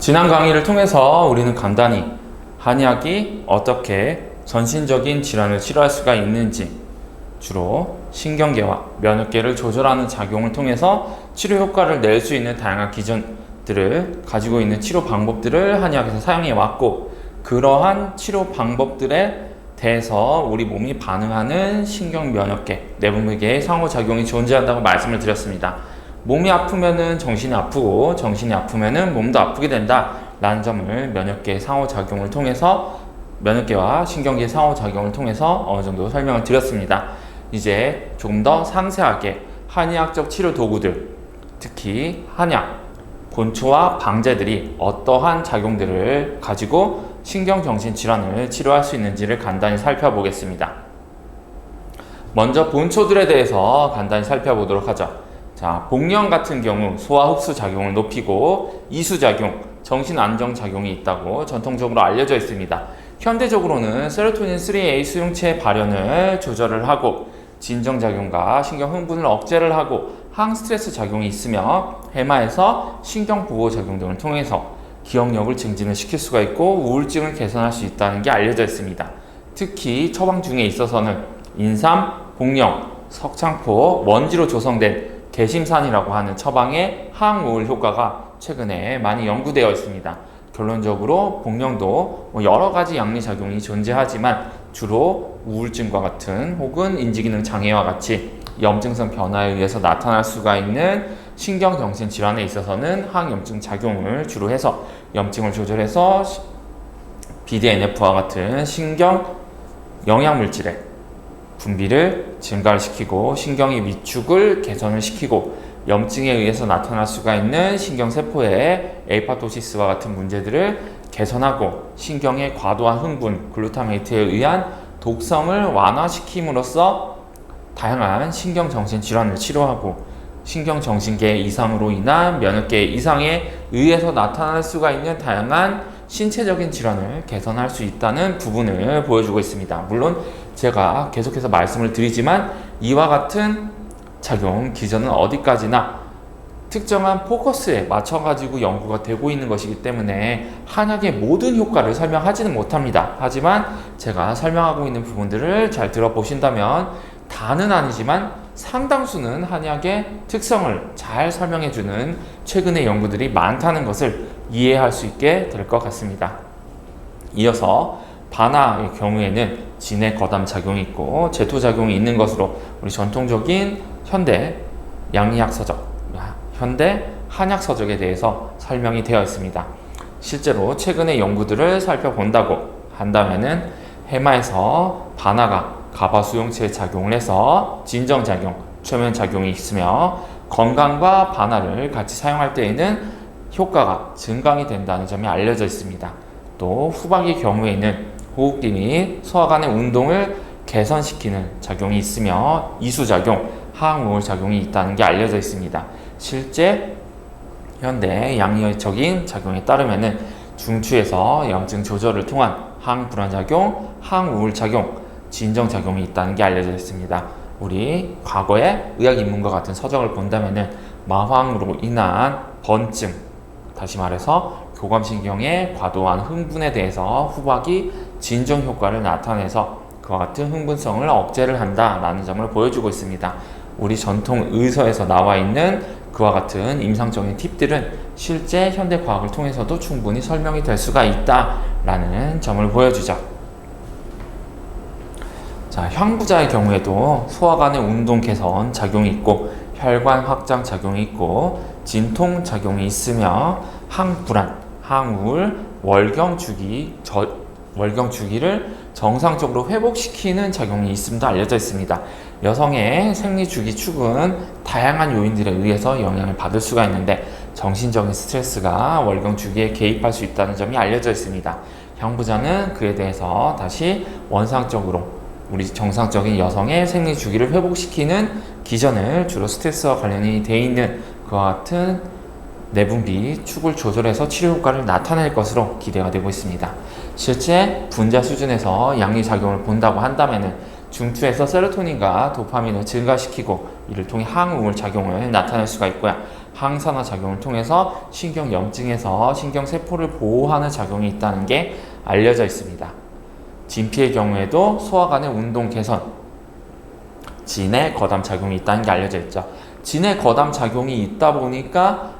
지난 강의를 통해서 우리는 간단히 한약이 어떻게 전신적인 질환을 치료할 수가 있는지, 주로 신경계와 면역계를 조절하는 작용을 통해서 치료 효과를 낼 수 있는 다양한 기전들을 가지고 있는 치료 방법들을 한의학에서 사용해 왔고, 그러한 치료 방법들에 대해서 우리 몸이 반응하는 신경 면역계, 내분비계의 상호작용이 존재한다고 말씀을 드렸습니다. 몸이 아프면은 정신이 아프고 정신이 아프면은 몸도 아프게 된다 라는 점을 면역계의 상호작용을 통해서, 면역계와 신경계의 상호작용을 통해서 어느 정도 설명을 드렸습니다. 이제 조금 더 상세하게 한의학적 치료 도구들, 특히 한약, 본초와 방제들이 어떠한 작용들을 가지고 신경정신 질환을 치료할 수 있는지를 간단히 살펴보겠습니다. 먼저 본초들에 대해서 간단히 살펴보도록 하죠. 자, 복령 같은 경우 소화 흡수 작용을 높이고 이수작용, 정신 안정 작용이 있다고 전통적으로 알려져 있습니다. 현대적으로는 세로토닌 3A 수용체 발현을 조절을 하고 진정작용과 신경 흥분을 억제를 하고 항스트레스 작용이 있으며 해마에서 신경보호작용 등을 통해서 기억력을 증진을 시킬 수가 있고 우울증을 개선할 수 있다는 게 알려져 있습니다. 특히 처방 중에 있어서는 인삼, 복령, 석창포, 먼지로 조성된 개심산이라고 하는 처방의 항우울 효과가 최근에 많이 연구되어 있습니다. 결론적으로 복령도 여러 가지 양리작용이 존재하지만 주로 우울증과 같은 혹은 인지기능 장애와 같이 염증성 변화에 의해서 나타날 수가 있는 신경정신 질환에 있어서는 항염증 작용을 주로 해서 염증을 조절해서 BDNF와 같은 신경 영양물질의 분비를 증가를 시키고 신경의 위축을 개선을 시키고 염증에 의해서 나타날 수가 있는 신경세포의 에이파토시스와 같은 문제들을 개선하고 신경의 과도한 흥분, 글루타메이트에 의한 독성을 완화시킴으로써 다양한 신경정신 질환을 치료하고 신경정신계 이상으로 인한 면역계 이상에 의해서 나타날 수가 있는 다양한 신체적인 질환을 개선할 수 있다는 부분을 보여주고 있습니다. 물론 제가 계속해서 말씀을 드리지만 이와 같은 작용 기전은 어디까지나 특정한 포커스에 맞춰가지고 연구가 되고 있는 것이기 때문에 한약의 모든 효과를 설명하지는 못합니다. 하지만 제가 설명하고 있는 부분들을 잘 들어보신다면 다는 아니지만 상당수는 한약의 특성을 잘 설명해주는 최근의 연구들이 많다는 것을 이해할 수 있게 될 것 같습니다. 이어서 반하의 경우에는 진해 거담 작용이 있고 제토 작용이 있는 것으로 우리 전통적인 현대 양리학 서적, 현대 한약 서적에 대해서 설명이 되어 있습니다. 실제로 최근의 연구들을 살펴본다고 한다면은 해마에서 반하가 가바 수용체에 작용을 해서 진정작용, 최면작용이 있으며 건강과 반하를 같이 사용할 때에는 효과가 증강이 된다는 점이 알려져 있습니다. 또 후박의 경우에는 호흡기 및 소화관의 운동을 개선시키는 작용이 있으며 이수작용, 항우울 작용이 있다는 게 알려져 있습니다. 실제 현대 양리적인 작용에 따르면은 중추에서 염증 조절을 통한 항불안작용, 항우울 작용, 진정작용이 있다는 게 알려져 있습니다. 우리 과거의 의학인문과 같은 서적을 본다면은 마황으로 인한 번증, 다시 말해서 교감신경의 과도한 흥분에 대해서 후박이 진정 효과를 나타내서 그와 같은 흥분성을 억제를 한다라는 점을 보여주고 있습니다. 우리 전통 의서에서 나와 있는 그와 같은 임상적인 팁들은 실제 현대 과학을 통해서도 충분히 설명이 될 수가 있다라는 점을 보여주죠. 자, 향부자의 경우에도 소화관의 운동 개선 작용이 있고 혈관 확장 작용이 있고 진통 작용이 있으며 항불안, 항우울, 월경 주기를 정상적으로 회복시키는 작용이 있음도 알려져 있습니다. 여성의 생리주기 축은 다양한 요인들에 의해서 영향을 받을 수가 있는데 정신적인 스트레스가 월경 주기에 개입할 수 있다는 점이 알려져 있습니다. 향부자는 그에 대해서 다시 원상적으로 우리 정상적인 여성의 생리주기를 회복시키는 기전을 주로 스트레스와 관련이 되어 있는 그와 같은 내분비 축을 조절해서 치료 효과를 나타낼 것으로 기대가 되고 있습니다. 실제 분자 수준에서 양리작용을 본다고 한다면 중추에서 세로토닌과 도파민을 증가시키고 이를 통해 항우울 작용을 나타낼 수가 있고요. 항산화 작용을 통해서 신경염증에서 신경세포를 보호하는 작용이 있다는 게 알려져 있습니다. 진피의 경우에도 소화 간의 운동 개선, 진의 거담 작용이 있다는 게 알려져 있죠. 진의 거담 작용이 있다 보니까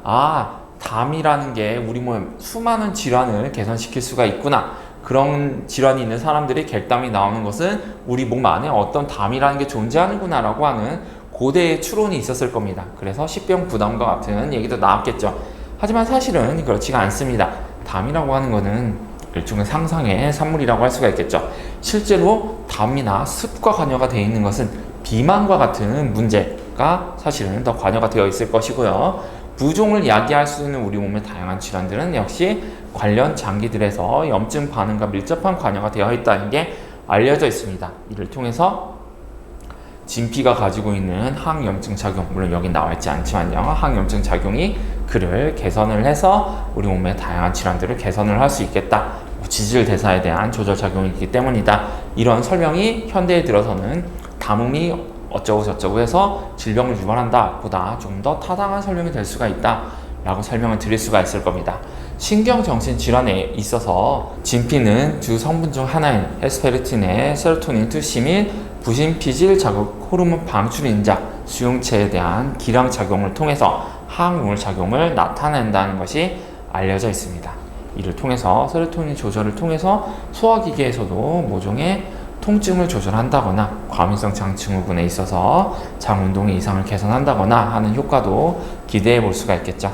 담이라는 게 우리 몸의 수많은 질환을 개선시킬 수가 있구나. 그런 질환이 있는 사람들이 객담이 나오는 것은 우리 몸 안에 어떤 담이라는 게 존재하는구나 라고 하는 고대의 추론이 있었을 겁니다. 그래서 십병부담과 같은 얘기도 나왔겠죠. 하지만 사실은 그렇지가 않습니다. 담이라고 하는 것은 일종의 상상의 산물이라고 할 수가 있겠죠. 실제로 담이나 습과 관여가 되어 있는 것은 비만과 같은 문제가 사실은 더 관여가 되어 있을 것이고요. 부종을 야기할 수 있는 우리 몸의 다양한 질환들은 역시 관련 장기들에서 염증 반응과 밀접한 관여가 되어 있다는 게 알려져 있습니다. 이를 통해서 진피가 가지고 있는 항염증 작용, 물론 여기 나와 있지 않지만요, 항염증 작용이 그를 개선을 해서 우리 몸의 다양한 질환들을 개선을 할 수 있겠다. 지질 대사에 대한 조절 작용이 있기 때문이다. 이런 설명이 현대에 들어서는 담음이 어쩌고 저쩌고 해서 질병을 유발한다 보다 좀 더 타당한 설명이 될 수가 있다 라고 설명을 드릴 수가 있을 겁니다. 신경정신질환에 있어서 진피는 두 성분 중 하나인 헤스페르틴의 세로토닌 투시 및 부신피질 자극 호르몬 방출인자 수용체에 대한 기량작용을 통해서 항우울 작용을 나타낸다는 것이 알려져 있습니다. 이를 통해서 세로토닌 조절을 통해서 소화기계에서도 모종의 통증을 조절한다거나 과민성 장증후군에 있어서 장 운동의 이상을 개선한다거나 하는 효과도 기대해 볼 수가 있겠죠.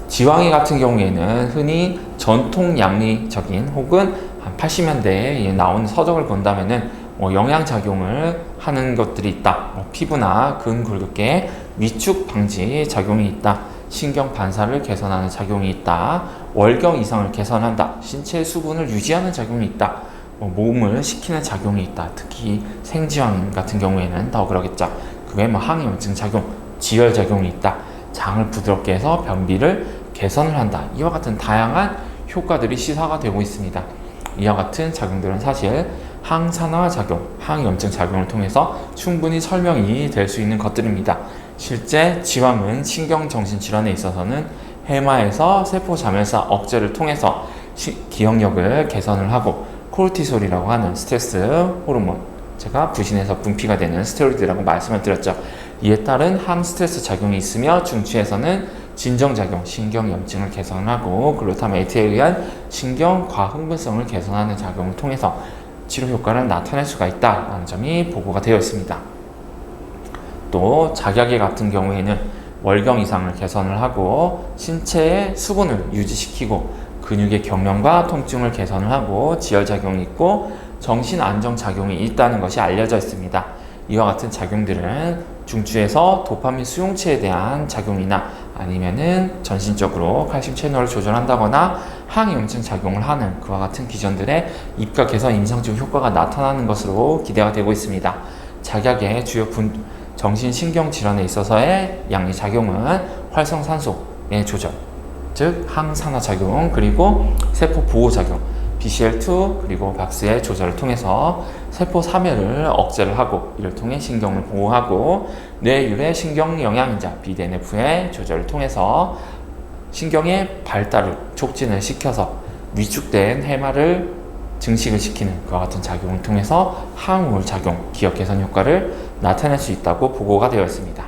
지왕이 같은 경우에는 흔히 전통 양리적인 혹은 한 80년대에 나온 서적을 본다면은 영양작용을 하는 것들이 있다. 피부나 근골격계 위축 방지 작용이 있다. 신경 반사를 개선하는 작용이 있다. 월경 이상을 개선한다. 신체 수분을 유지하는 작용이 있다. 몸을 식히는 작용이 있다. 특히 생지왕 같은 경우에는 더 그러겠죠. 그 외에 항염증 작용, 지혈 작용이 있다. 장을 부드럽게 해서 변비를 개선을 한다. 이와 같은 다양한 효과들이 시사가 되고 있습니다. 이와 같은 작용들은 사실 항산화 작용, 항염증 작용을 통해서 충분히 설명이 될 수 있는 것들입니다. 실제 지왕은 신경정신질환에 있어서는 해마에서 세포자멸사 억제를 통해서 기억력을 개선을 하고 코르티솔이라고 하는 스트레스 호르몬, 제가 부신에서 분비가 되는 스테로이드라고 말씀을 드렸죠. 이에 따른 항스트레스 작용이 있으며 중추에서는 진정작용, 신경염증을 개선하고 글루타메이트에 의한 신경 과흥분성을 개선하는 작용을 통해서 치료 효과를 나타낼 수가 있다는 점이 보고가 되어 있습니다. 또 작약의 같은 경우에는 월경 이상을 개선을 하고 신체의 수분을 유지시키고 근육의 경련과 통증을 개선을 하고 지혈작용이 있고 정신 안정작용이 있다는 것이 알려져 있습니다. 이와 같은 작용들은 중추에서 도파민 수용체에 대한 작용이나 아니면은 전신적으로 칼슘 채널을 조절한다거나 항염증 작용을 하는 그와 같은 기전들의 입가 개선 임상적 효과가 나타나는 것으로 기대가 되고 있습니다. 작약의 주요 정신신경질환에 있어서의 양리작용은 활성산소의 조절, 즉 항산화 작용, 그리고 세포 보호 작용, BCL2 그리고 박스의 조절을 통해서 세포 사멸을 억제를 하고 이를 통해 신경을 보호하고 뇌율의 신경 영양인자 BDNF의 조절을 통해서 신경의 발달을 촉진을 시켜서 위축된 해마를 증식을 시키는 그와 같은 작용을 통해서 항우울 작용, 기억 개선 효과를 나타낼 수 있다고 보고가 되어 있습니다.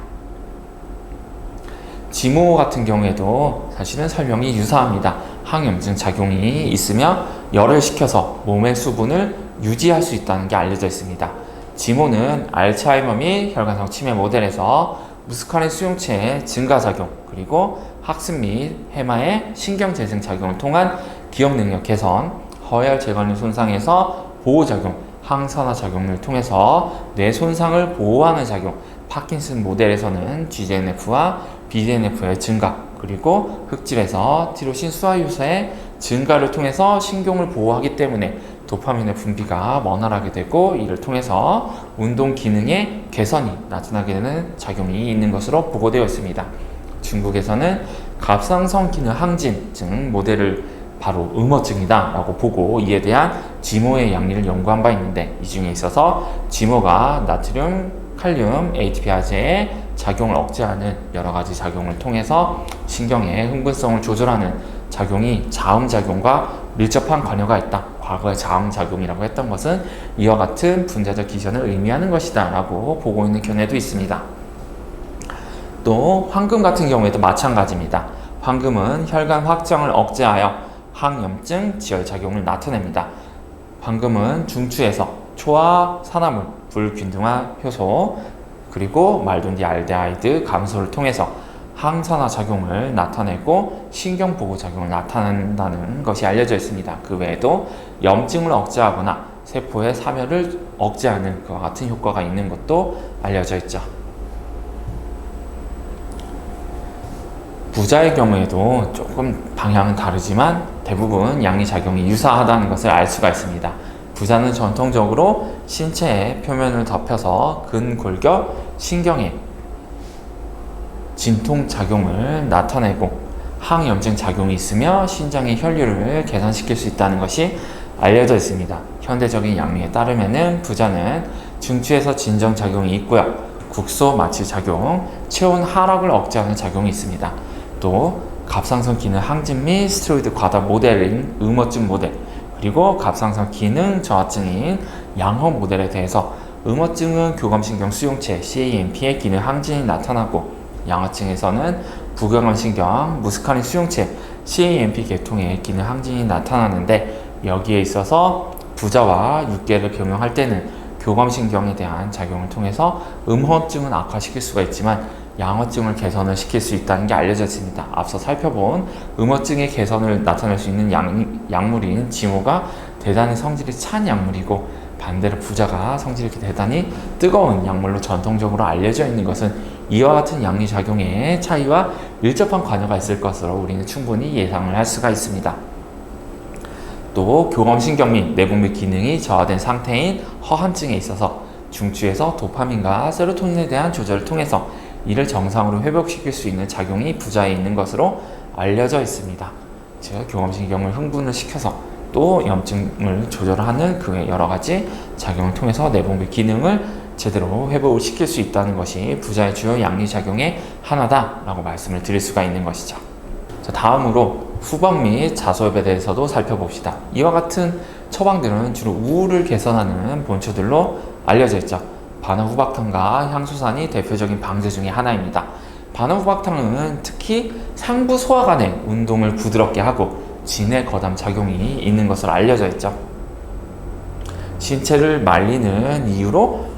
지모 같은 경우에도 사실은 설명이 유사합니다. 항염증 작용이 있으며 열을 식혀서 몸의 수분을 유지할 수 있다는 게 알려져 있습니다. 지모는 알츠하이머 및 혈관성 치매 모델에서 무스카린 수용체의 증가작용, 그리고 학습 및 해마의 신경재생 작용을 통한 기억 능력 개선, 허혈 제관리 손상에서 보호작용, 항산화 작용을 통해서 뇌 손상을 보호하는 작용, 파킨슨 모델에서는 GGNF와 BDNF의 증가, 그리고 흑질에서 티로신 수화효소의 증가를 통해서 신경을 보호하기 때문에 도파민의 분비가 원활하게 되고 이를 통해서 운동 기능의 개선이 나타나게 되는 작용이 있는 것으로 보고되어 있습니다. 중국에서는 갑상선 기능 항진증 모델을 바로 음어증이다 라고 보고 이에 대한 지모의 양리를 연구한 바 있는데 이 중에 있어서 지모가 나트륨, 칼륨, ATP아제의 작용을 억제하는 여러 가지 작용을 통해서 신경의 흥분성을 조절하는 작용이 자음작용과 밀접한 관여가 있다. 과거의 자음작용이라고 했던 것은 이와 같은 분자적 기전을 의미하는 것이다 라고 보고 있는 견해도 있습니다. 또 황금 같은 경우에도 마찬가지입니다. 황금은 혈관 확장을 억제하여 항염증 지혈작용을 나타냅니다. 황금은 중추에서 초화 산화물, 불균등화 효소, 그리고 말돈디알데하이드 감소를 통해서 항산화 작용을 나타내고 신경보호 작용을 나타낸다는 것이 알려져 있습니다. 그 외에도 염증을 억제하거나 세포의 사멸을 억제하는 그와 같은 효과가 있는 것도 알려져 있죠. 부자의 경우에도 조금 방향은 다르지만 대부분 양리작용이 유사하다는 것을 알 수가 있습니다. 부자는 전통적으로 신체의 표면을 덮여서 근골격 신경의 진통작용을 나타내고 항염증 작용이 있으며 신장의 혈류를 개선시킬 수 있다는 것이 알려져 있습니다. 현대적인 양리에 따르면 부자는 중추에서 진정작용이 있고요. 국소 마취 작용, 체온 하락을 억제하는 작용이 있습니다. 또 갑상선 기능 항진 및 스테로이드 과다 모델인 음어증 모델, 그리고 갑상선 기능 저하증인 양허 모델에 대해서 음어증은 교감신경 수용체 CAMP의 기능 항진이 나타나고 양허증에서는 부교감신경 무스카린 수용체 CAMP 계통의 기능 항진이 나타나는데, 여기에 있어서 부자와 육계를 병용할 때는 교감신경에 대한 작용을 통해서 음허증은 악화시킬 수가 있지만 양허증을 개선을 시킬 수 있다는 게 알려져 있습니다. 앞서 살펴본 음허증의 개선을 나타낼 수 있는 약물인 지모가 대단히 성질이 찬 약물이고, 반대로 부자가 성질이 대단히 뜨거운 약물로 전통적으로 알려져 있는 것은 이와 같은 양리작용의 차이와 밀접한 관여가 있을 것으로 우리는 충분히 예상을 할 수가 있습니다. 또 교감신경 및 내분비 기능이 저하된 상태인 허함증에 있어서 중추에서 도파민과 세로토닌에 대한 조절을 통해서 이를 정상으로 회복시킬 수 있는 작용이 부자에 있는 것으로 알려져 있습니다. 즉 교감신경을 흥분을 시켜서 또 염증을 조절하는 그 여러 가지 작용을 통해서 내분비 기능을 제대로 회복을 시킬 수 있다는 것이 부자의 주요 양리작용의 하나다라고 말씀을 드릴 수가 있는 것이죠. 자, 다음으로 후방 및 자소엽에 대해서도 살펴봅시다. 이와 같은 처방들은 주로 우울을 개선하는 본초들로 알려져 있죠. 바나후박탕과 향수산이 대표적인 방제 중의 하나입니다. 바나후박탕은 특히 상부 소화관의 운동을 부드럽게 하고 진해 거담 작용이 있는 것으로 알려져 있죠. 신체를 말리는 이유로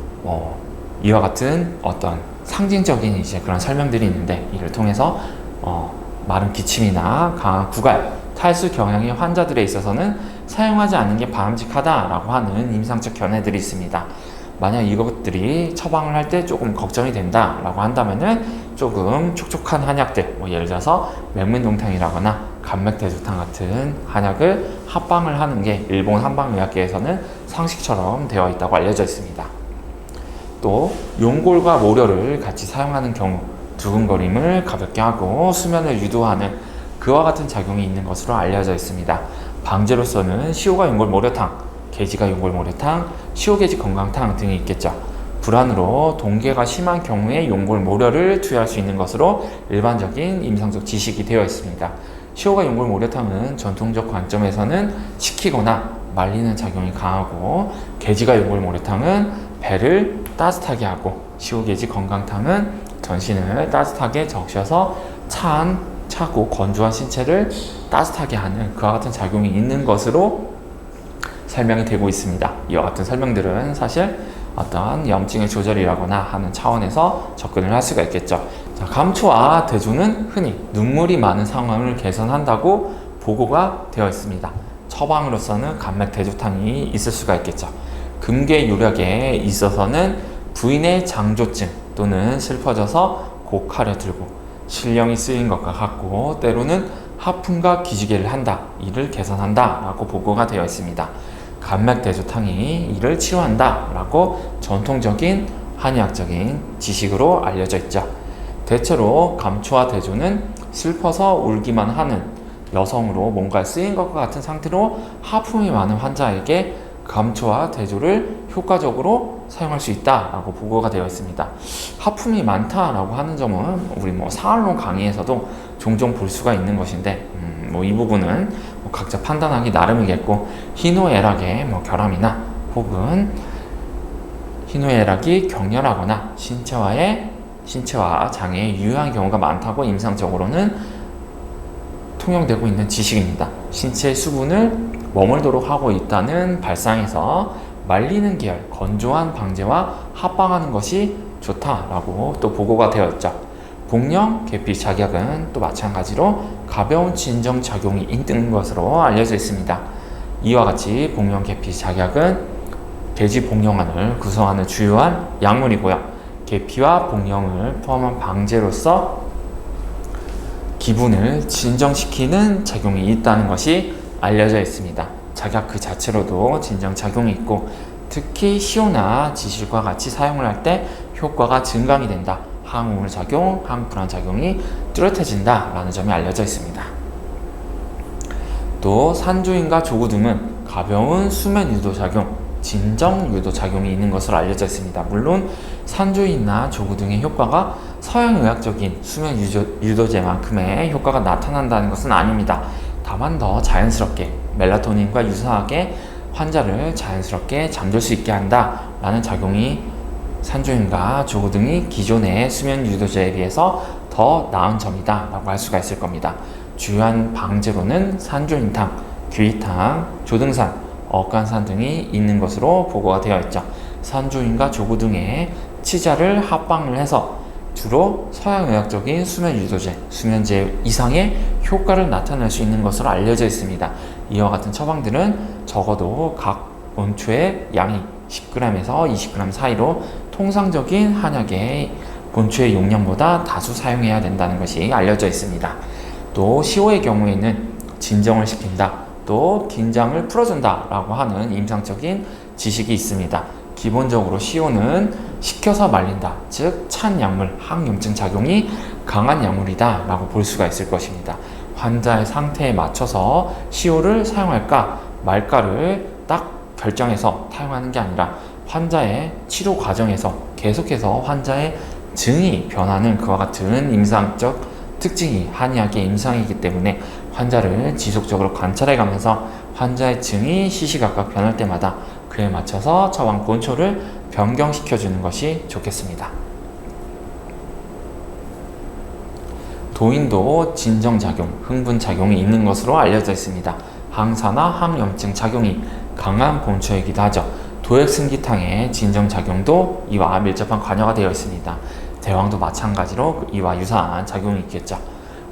이와 같은 어떤 상징적인 이제 그런 설명들이 있는데, 이를 통해서 마른 기침이나 강한 구갈, 탈수 경향의 환자들에 있어서는 사용하지 않는 게 바람직하다라고 하는 임상적 견해들이 있습니다. 만약 이것들이 처방을 할 때 조금 걱정이 된다라고 한다면은 조금 촉촉한 한약들, 예를 들어서 맥민동탕이라거나 감맥대조탕 같은 한약을 합방을 하는 게 일본 한방의학계에서는 상식처럼 되어 있다고 알려져 있습니다. 또 용골과 모려를 같이 사용하는 경우 두근거림을 가볍게 하고 수면을 유도하는 그와 같은 작용이 있는 것으로 알려져 있습니다. 방제로서는 시오가 용골 모려탕, 계지가 용골 모려탕, 시오계지 건강탕 등이 있겠죠. 불안으로 동계가 심한 경우에 용골 모려를 투여할 수 있는 것으로 일반적인 임상적 지식이 되어 있습니다. 시오가 용골 모려탕은 전통적 관점에서는 식히거나 말리는 작용이 강하고, 계지가 용골 모려탕은 배를 따뜻하게 하고, 시오계지 건강탕은 전신을 따뜻하게 적셔서 차고 건조한 신체를 따뜻하게 하는 그와 같은 작용이 있는 것으로 설명이 되고 있습니다. 이와 같은 설명들은 사실 어떤 염증의 조절이라거나 하는 차원에서 접근을 할 수가 있겠죠. 자, 감초와 대조는 흔히 눈물이 많은 상황을 개선한다고 보고가 되어 있습니다. 처방으로서는 감맥대조탕이 있을 수가 있겠죠. 금괴유력에 있어서는 부인의 장조증 또는 슬퍼져서 곡하려 들고 신령이 쓰인 것과 같고, 때로는 하품과 기지개를 한다, 이를 개선한다 라고 보고가 되어 있습니다. 감맥대조탕이 이를 치료한다 라고 전통적인 한의학적인 지식으로 알려져 있죠. 대체로 감초와 대조는 슬퍼서 울기만 하는 여성으로 뭔가 쓰인 것과 같은 상태로 하품이 많은 환자에게 감초와 대조를 효과적으로 사용할 수 있다라고 보고가 되어 있습니다. 하품이 많다라고 하는 점은 우리 사활론 강의에서도 종종 볼 수가 있는 것인데 이 부분은 각자 판단하기 나름이겠고, 희노애락의 결함이나 혹은 희노애락이 격렬하거나 신체와 장애에 유효한 경우가 많다고 임상적으로는 통용되고 있는 지식입니다. 신체의 수분을 머물도록 하고 있다는 발상에서 말리는 계열, 건조한 방제와 합방하는 것이 좋다라고 또 보고가 되어 있죠. 복령, 계피, 작약은 또 마찬가지로 가벼운 진정작용이 있는 것으로 알려져 있습니다. 이와 같이 복령, 계피, 작약은 돼지 복령안을 구성하는 주요한 약물이고요. 계피와 복령을 포함한 방제로서 기분을 진정시키는 작용이 있다는 것이 알려져 있습니다. 작약 그 자체로도 진정작용이 있고, 특히 시오나 지실과 같이 사용을 할 때 효과가 증강이 된다. 항우울 작용, 항불안 작용이 뚜렷해진다 라는 점이 알려져 있습니다. 또 산조인과 조구 등은 가벼운 수면 유도 작용, 진정 유도 작용이 있는 것으로 알려져 있습니다. 물론 산조인이나 조구 등의 효과가 서양의학적인 수면 유도제만큼의 효과가 나타난다는 것은 아닙니다. 다만 더 자연스럽게 멜라토닌과 유사하게 환자를 자연스럽게 잠들 수 있게 한다라는 작용이 산조인과 조구 등이 기존의 수면 유도제에 비해서 더 나은 점이다 라고 할 수가 있을 겁니다. 주요한 방제로는 산조인탕, 귀탕, 조등산, 억간산 등이 있는 것으로 보고가 되어 있죠. 산조인과 조구 등의 치자를 합방을 해서 주로 서양의학적인 수면 유도제, 수면제 이상의 효과를 나타낼 수 있는 것으로 알려져 있습니다. 이와 같은 처방들은 적어도 각 본초의 양이 10g에서 20g 사이로 통상적인 한약의 본초의 용량보다 다수 사용해야 된다는 것이 알려져 있습니다. 또 시오의 경우에는 진정을 시킨다, 또 긴장을 풀어준다 라고 하는 임상적인 지식이 있습니다. 기본적으로 시오는 식혀서 말린다, 즉 찬 약물, 항염증 작용이 강한 약물이다 라고 볼 수가 있을 것입니다. 환자의 상태에 맞춰서 시오를 사용할까 말까를 딱 결정해서 사용하는 게 아니라 환자의 치료 과정에서 계속해서 환자의 증이 변하는 그와 같은 임상적 특징이 한의학의 임상이기 때문에 환자를 지속적으로 관찰해가면서 환자의 증이 시시각각 변할 때마다 그에 맞춰서 처방 본초를 변경시켜주는 것이 좋겠습니다. 도인도 진정작용, 흥분작용이 있는 것으로 알려져 있습니다. 항사나 항염증 작용이 강한 본초이기도 하죠. 도액승기탕의 진정작용도 이와 밀접한 관여가 되어 있습니다. 대왕도 마찬가지로 이와 유사한 작용이 있겠죠.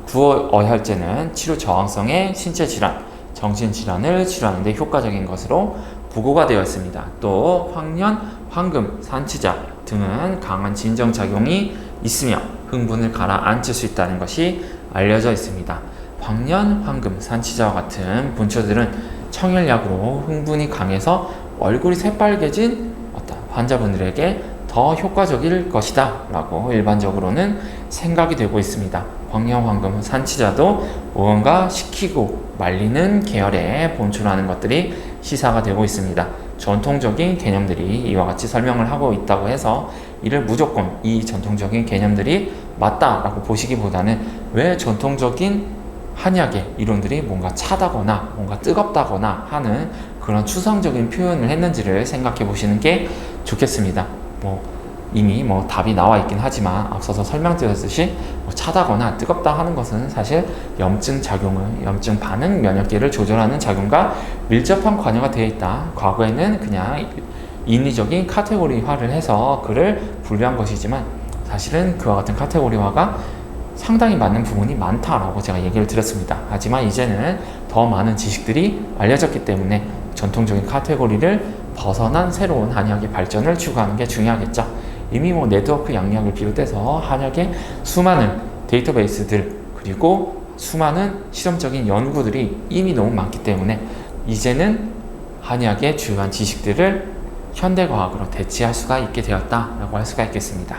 구어혈제는 치료 저항성의 신체 질환, 정신 질환을 치료하는 데 효과적인 것으로 보고가 되어 있습니다. 또 황련, 황금, 산치자 등은 강한 진정작용이 있으며 흥분을 가라앉힐 수 있다는 것이 알려져 있습니다. 황련, 황금, 산치자와 같은 본초들은 청열약으로 흥분이 강해서 얼굴이 새빨개진 환자분들에게 더 효과적일 것이다 라고 일반적으로는 생각이 되고 있습니다. 황련, 황금, 산치자도 무언가 식히고 말리는 계열의 본초라는 것들이 시사가 되고 있습니다. 전통적인 개념들이 이와 같이 설명을 하고 있다고 해서 이를 무조건 이 전통적인 개념들이 맞다라고 보시기보다는 왜 전통적인 한약의 이론들이 뭔가 차다거나 뭔가 뜨겁다거나 하는 그런 추상적인 표현을 했는지를 생각해 보시는 게 좋겠습니다. 이미 답이 나와 있긴 하지만 앞서서 설명드렸듯이 차다거나 뜨겁다 하는 것은 사실 염증 반응 면역계를 조절하는 작용과 밀접한 관여가 되어 있다. 과거에는 그냥 인위적인 카테고리화를 해서 그를 분류한 것이지만 사실은 그와 같은 카테고리화가 상당히 맞는 부분이 많다라고 제가 얘기를 드렸습니다. 하지만 이제는 더 많은 지식들이 알려졌기 때문에 전통적인 카테고리를 벗어난 새로운 한의학의 발전을 추구하는 게 중요하겠죠. 이미 네트워크 양약을 비롯해서 한약의 수많은 데이터베이스들 그리고 수많은 실험적인 연구들이 이미 너무 많기 때문에 이제는 한의학의 주요한 지식들을 현대과학으로 대체할 수가 있게 되었다라고 할 수가 있겠습니다.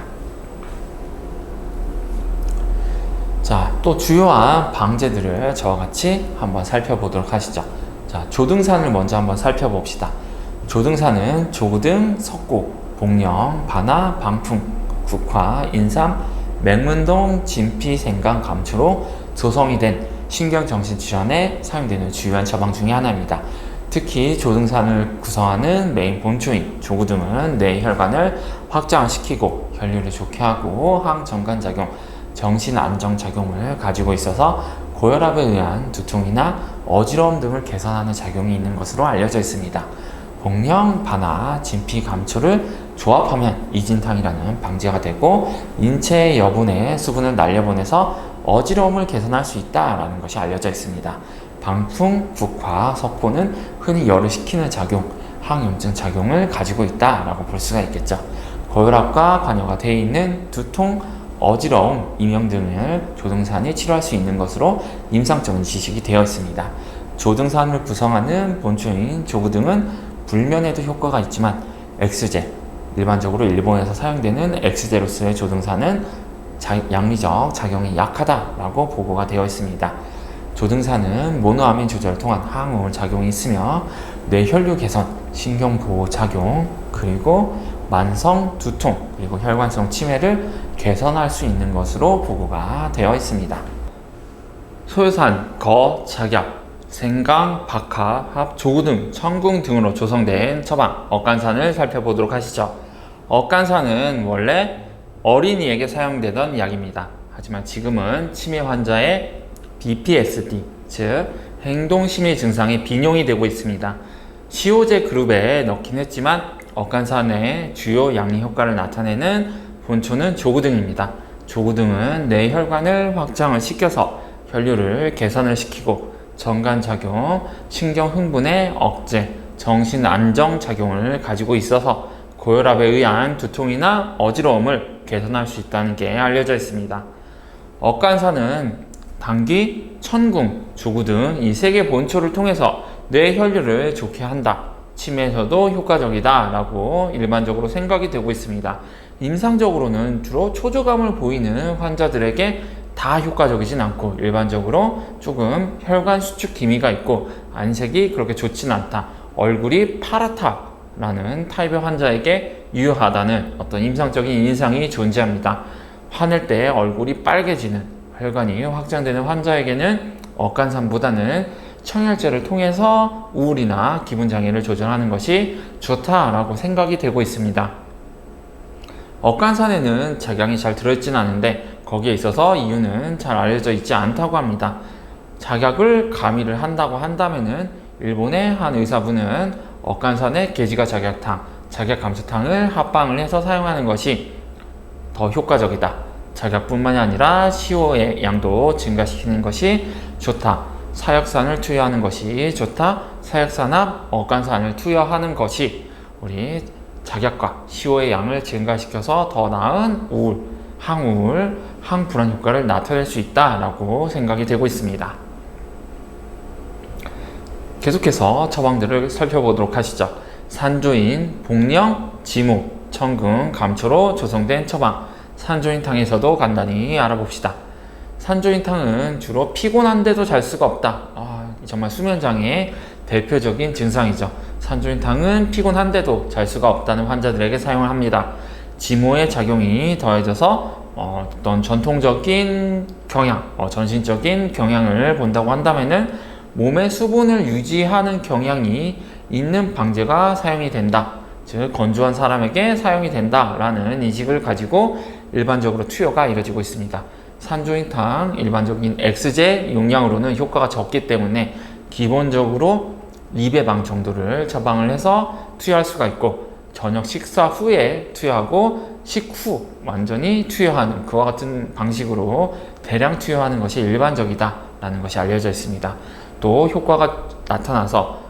자, 또 주요한 방제들을 저와 같이 한번 살펴보도록 하시죠. 자, 조등산을 먼저 한번 살펴봅시다. 조등산은 조등, 석고, 복령, 반화, 방풍, 국화, 인삼, 맹문동, 진피, 생강, 감초로 조성이 된 신경정신질환에 사용되는 주요한 처방 중의 하나입니다. 특히 조등산을 구성하는 메인 본초인 조구등은 뇌 혈관을 확장시키고 혈류를 좋게 하고 항정관작용, 정신안정작용을 가지고 있어서 고혈압에 의한 두통이나 어지러움 등을 개선하는 작용이 있는 것으로 알려져 있습니다. 복령, 반화, 진피, 감초를 조합하면 이진탕이라는 방제가 되고 인체 여분의 수분을 날려보내서 어지러움을 개선할 수 있다는 것이 알려져 있습니다. 방풍, 국화, 석포는 흔히 열을 식히는 작용, 항염증 작용을 가지고 있다라고 볼 수가 있겠죠. 고혈압과 관여가 되어 있는 두통, 어지러움, 이명 등을 조등산이 치료할 수 있는 것으로 임상적인 지식이 되어 있습니다. 조등산을 구성하는 본초인 조구등은 불면에도 효과가 있지만 X제, 일반적으로 일본에서 사용되는 X제로서의 조등산은 양리적 작용이 약하다라고 보고가 되어 있습니다. 조등산은 모노아민 조절을 통한 항우울 작용이 있으며 뇌혈류 개선, 신경보호 작용, 그리고 만성 두통, 그리고 혈관성 치매를 개선할 수 있는 것으로 보고가 되어 있습니다. 소요산, 거, 작약, 생강, 박하, 합, 조구등, 청궁 등으로 조성된 처방, 억간산을 살펴보도록 하시죠. 억간산은 원래 어린이에게 사용되던 약입니다. 하지만 지금은 치매 환자의 BPSD, 즉 행동심리 증상이 빈용이 되고 있습니다. 시오제 그룹에 넣긴 했지만 억간산의 주요 양리 효과를 나타내는 본초는 조구등입니다. 조구등은 뇌 혈관을 확장을 시켜서 혈류를 개선을 시키고 정관작용, 신경흥분의 억제, 정신안정작용을 가지고 있어서 고혈압에 의한 두통이나 어지러움을 개선할 수 있다는 게 알려져 있습니다. 억간산은 당기, 천궁, 조구등 이 세 개 본초를 통해서 뇌 혈류를 좋게 한다. 치매에서도 효과적이다 라고 일반적으로 생각이 되고 있습니다. 임상적으로는 주로 초조감을 보이는 환자들에게 다 효과적이진 않고 일반적으로 조금 혈관 수축 기미가 있고 안색이 그렇게 좋진 않다, 얼굴이 파랗다라는 타입의 환자에게 유효하다는 어떤 임상적인 인상이 존재합니다. 화낼 때 얼굴이 빨개지는, 혈관이 확장되는 환자에게는 억간산보다는 청혈제를 통해서 우울이나 기분장애를 조절하는 것이 좋다라고 생각이 되고 있습니다. 억간산에는 작약이 잘 들어있지는 않은데 거기에 있어서 이유는 잘 알려져 있지 않다고 합니다. 작약을 가미를 한다고 한다면은 일본의 한 의사분은 억간산의 게지가 작약탕, 작약감초탕을 합방을 해서 사용하는 것이 더 효과적이다. 작약뿐만이 아니라 시오의 양도 증가시키는 것이 좋다. 사역산을 투여하는 것이 좋다. 사역산합 억간산을 투여하는 것이 우리 작약과 시오의 양을 증가시켜서 더 나은 우울, 항우울, 항불안 효과를 나타낼 수 있다라고 생각이 되고 있습니다. 계속해서 처방들을 살펴보도록 하시죠. 산조인, 복령, 지무, 청궁, 감초로 조성된 처방, 산조인탕에서도 간단히 알아봅시다. 산조인탕은 주로 피곤한데도 잘 수가 없다. 정말 수면장애의 대표적인 증상이죠. 산조인탕은 피곤한데도 잘 수가 없다는 환자들에게 사용을 합니다. 지모의 작용이 더해져서 어떤 전통적인 경향, 전신적인 경향을 본다고 한다면은 몸의 수분을 유지하는 경향이 있는 방제가 사용이 된다. 즉 건조한 사람에게 사용이 된다라는 인식을 가지고 일반적으로 투여가 이루어지고 있습니다. 산조인탕 일반적인 X제 용량으로는 효과가 적기 때문에 기본적으로 2배방 정도를 처방을 해서 투여할 수가 있고 저녁 식사 후에 투여하고 식후 완전히 투여하는 그와 같은 방식으로 대량 투여하는 것이 일반적이다 라는 것이 알려져 있습니다. 또 효과가 나타나서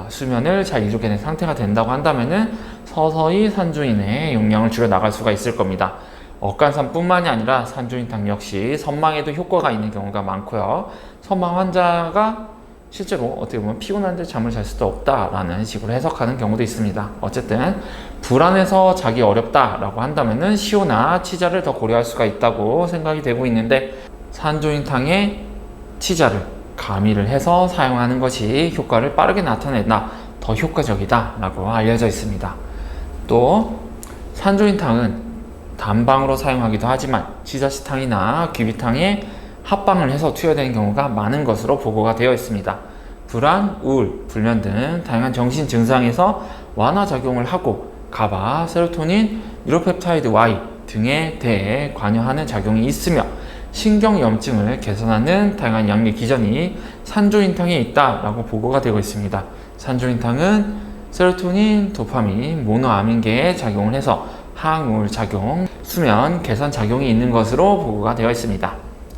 수면을 잘 이루게 상태가 된다고 한다면은 서서히 산조인의 용량을 줄여 나갈 수가 있을 겁니다. 억간산뿐만이 아니라 산조인탕 역시 선망에도 효과가 있는 경우가 많고요. 선망 환자가 실제로 어떻게 보면 피곤한데 잠을 잘 수도 없다라는 식으로 해석하는 경우도 있습니다. 어쨌든 불안해서 자기 어렵다라고 한다면은 시오나 치자를 더 고려할 수가 있다고 생각이 되고 있는데 산조인탕에 치자를 가미를 해서 사용하는 것이 효과를 빠르게 나타낸다, 더 효과적이다 라고 알려져 있습니다. 또 산조인탕은 단방으로 사용하기도 하지만 지자시탕이나 귀비탕에 합방을 해서 투여되는 경우가 많은 것으로 보고가 되어 있습니다. 불안, 우울, 불면 등 다양한 정신 증상에서 완화 작용을 하고 가바, 세로토닌, 뉴로펩타이드 Y 등에 대해 관여하는 작용이 있으며 신경염증을 개선하는 다양한 양리 기전이 산조인탕에 있다라고 보고가 되고 있습니다. 산조인탕은 세로토닌, 도파민, 모노아민계에 작용을 해서 항우울 작용, 수면 개선 작용이 있는 것으로 보고가 되어 있습니다.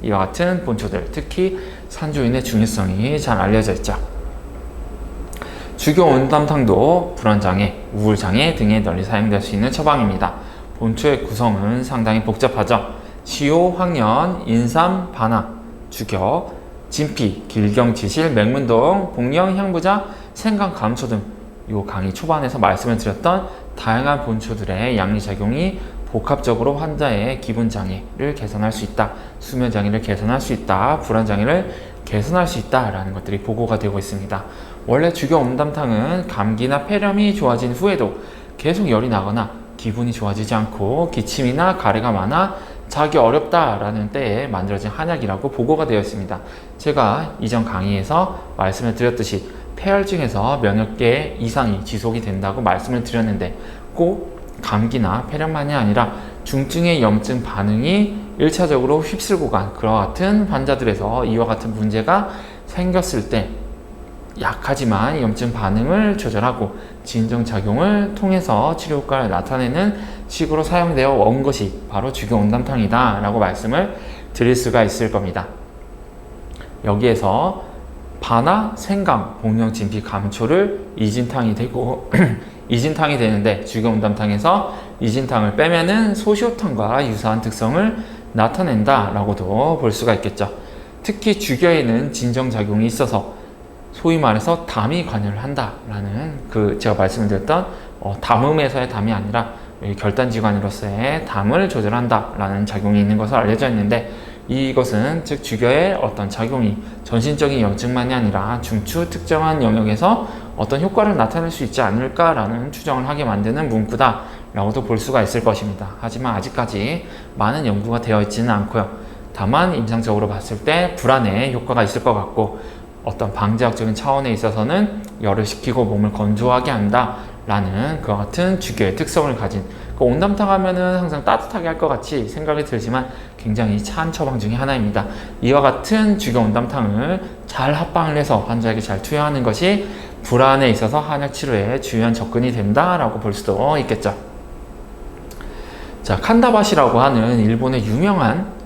이와 같은 본초들, 특히 산조인의 중요성이 잘 알려져 있죠. 주교 온담탕도 불안장애, 우울장애 등에 널리 사용될 수 있는 처방입니다. 본초의 구성은 상당히 복잡하죠. 시효, 황련, 인삼, 반화, 주격, 진피, 길경, 지실, 맹문동, 복령, 향부자, 생강, 감초 등 요 강의 초반에서 말씀을 드렸던 다양한 본초들의 양리작용이 복합적으로 환자의 기분장애를 개선할 수 있다, 수면장애를 개선할 수 있다, 불안장애를 개선할 수 있다라는 것들이 보고가 되고 있습니다. 원래 주교 온담탕은 감기나 폐렴이 좋아진 후에도 계속 열이 나거나 기분이 좋아지지 않고 기침이나 가래가 많아 자기 어렵다라는 때에 만들어진 한약이라고 보고가 되어 있습니다. 제가 이전 강의에서 말씀을 드렸듯이 폐혈증에서 면역계 이상이 지속이 된다고 말씀을 드렸는데 꼭 감기나 폐렴만이 아니라 중증의 염증 반응이 1차적으로 휩쓸고 간 그와 같은 환자들에서 이와 같은 문제가 생겼을 때 약하지만 염증 반응을 조절하고 진정작용을 통해서 치료 효과를 나타내는 식으로 사용되어 온 것이 바로 주교 온담탕이다 라고 말씀을 드릴 수가 있을 겁니다. 여기에서 반화, 생강, 복령, 진피, 감초를 이진탕이 되고 이진탕이 되는데 주교 온담탕에서 이진탕을 빼면은 소시오탕과 유사한 특성을 나타낸다 라고도 볼 수가 있겠죠. 특히 주교에는 진정작용이 있어서 소위 말해서 담이 관여를 한다라는 제가 말씀을 드렸던 담음에서의 담이 아니라 결단지관으로서의 담을 조절한다라는 작용이 있는 것으로 알려져 있는데 이것은 즉 주교의 어떤 작용이 전신적인 염증만이 아니라 중추 특정한 영역에서 어떤 효과를 나타낼 수 있지 않을까라는 추정을 하게 만드는 문구다 라고도 볼 수가 있을 것입니다. 하지만 아직까지 많은 연구가 되어 있지는 않고요. 다만 임상적으로 봤을 때 불안에 효과가 있을 것 같고 어떤 방제학적인 차원에 있어서는 열을 식히고 몸을 건조하게 한다 라는 그와 같은 주교의 특성을 가진 온담탕 하면은 항상 따뜻하게 할 것 같이 생각이 들지만 굉장히 차한 처방 중에 하나입니다. 이와 같은 주교 온담탕을 잘 합방을 해서 환자에게 잘 투여하는 것이 불안에 있어서 한약 치료에 주요한 접근이 된다라고 볼 수도 있겠죠. 자, 칸다바시라고 하는 일본의 유명한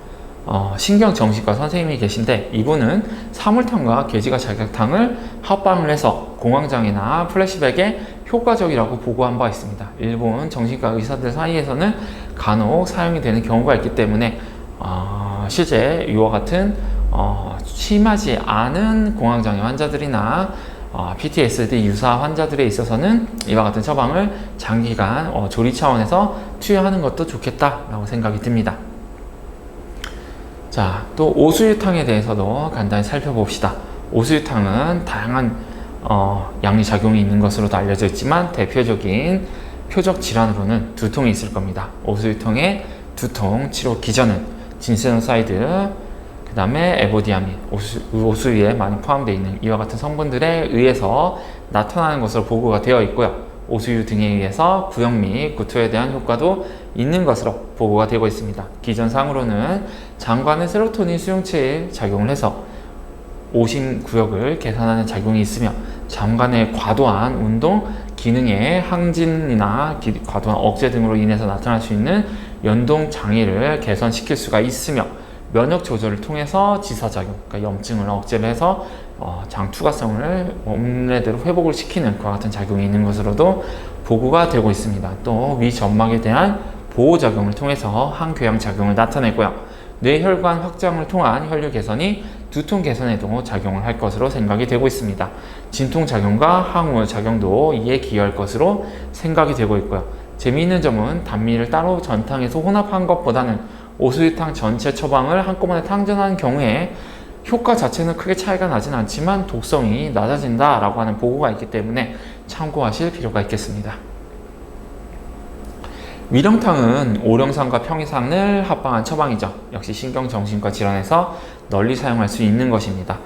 신경정신과 선생님이 계신데 이분은 사물탕과 계지가 자격탕을 합방을 해서 공황장애나 플래시백에 효과적이라고 보고한 바 있습니다. 일본 정신과 의사들 사이에서는 간혹 사용이 되는 경우가 있기 때문에 실제 이와 같은 심하지 않은 공황장애 환자들이나 PTSD 유사 환자들에 있어서는 이와 같은 처방을 장기간 조리 차원에서 투여하는 것도 좋겠다라고 생각이 듭니다. 자, 또 오수유탕에 대해서도 간단히 살펴봅시다. 오수유탕은 다양한 양리작용이 있는 것으로도 알려져 있지만 대표적인 표적 질환으로는 두통이 있을 겁니다. 오수유탕의 두통 치료 기전은 진세노사이드, 그 다음에 에보디아민, 오수유에 많이 포함되어 있는 이와 같은 성분들에 의해서 나타나는 것으로 보고가 되어 있고요. 오수유 등에 의해서 구역 및 구토에 대한 효과도 있는 것으로 보고가 되고 있습니다. 기전상으로는 장관의 세로토닌 수용체에 작용을 해서 오심 구역을 개선하는 작용이 있으며 장관의 과도한 운동, 기능의 항진이나 과도한 억제 등으로 인해서 나타날 수 있는 연동 장애를 개선시킬 수가 있으며 면역 조절을 통해서 지사작용, 그러니까 염증을 억제를 해서 장 투과성을 원래대로 회복을 시키는 그와 같은 작용이 있는 것으로도 보고가 되고 있습니다. 또 위점막에 대한 보호작용을 통해서 항궤양 작용을 나타내고요. 뇌혈관 확장을 통한 혈류 개선이 두통 개선에도 작용을 할 것으로 생각이 되고 있습니다. 진통 작용과 항우울 작용도 이에 기여할 것으로 생각이 되고 있고요. 재미있는 점은 단미를 따로 전탕에서 혼합한 것보다는 오수유탕 전체 처방을 한꺼번에 탕전한 경우에 효과 자체는 크게 차이가 나진 않지만 독성이 낮아진다라고 하는 보고가 있기 때문에 참고하실 필요가 있겠습니다. 위령탕은 오령산과 평이산을 합방한 처방이죠. 역시 신경정신과 질환에서 널리 사용할 수 있는 것입니다.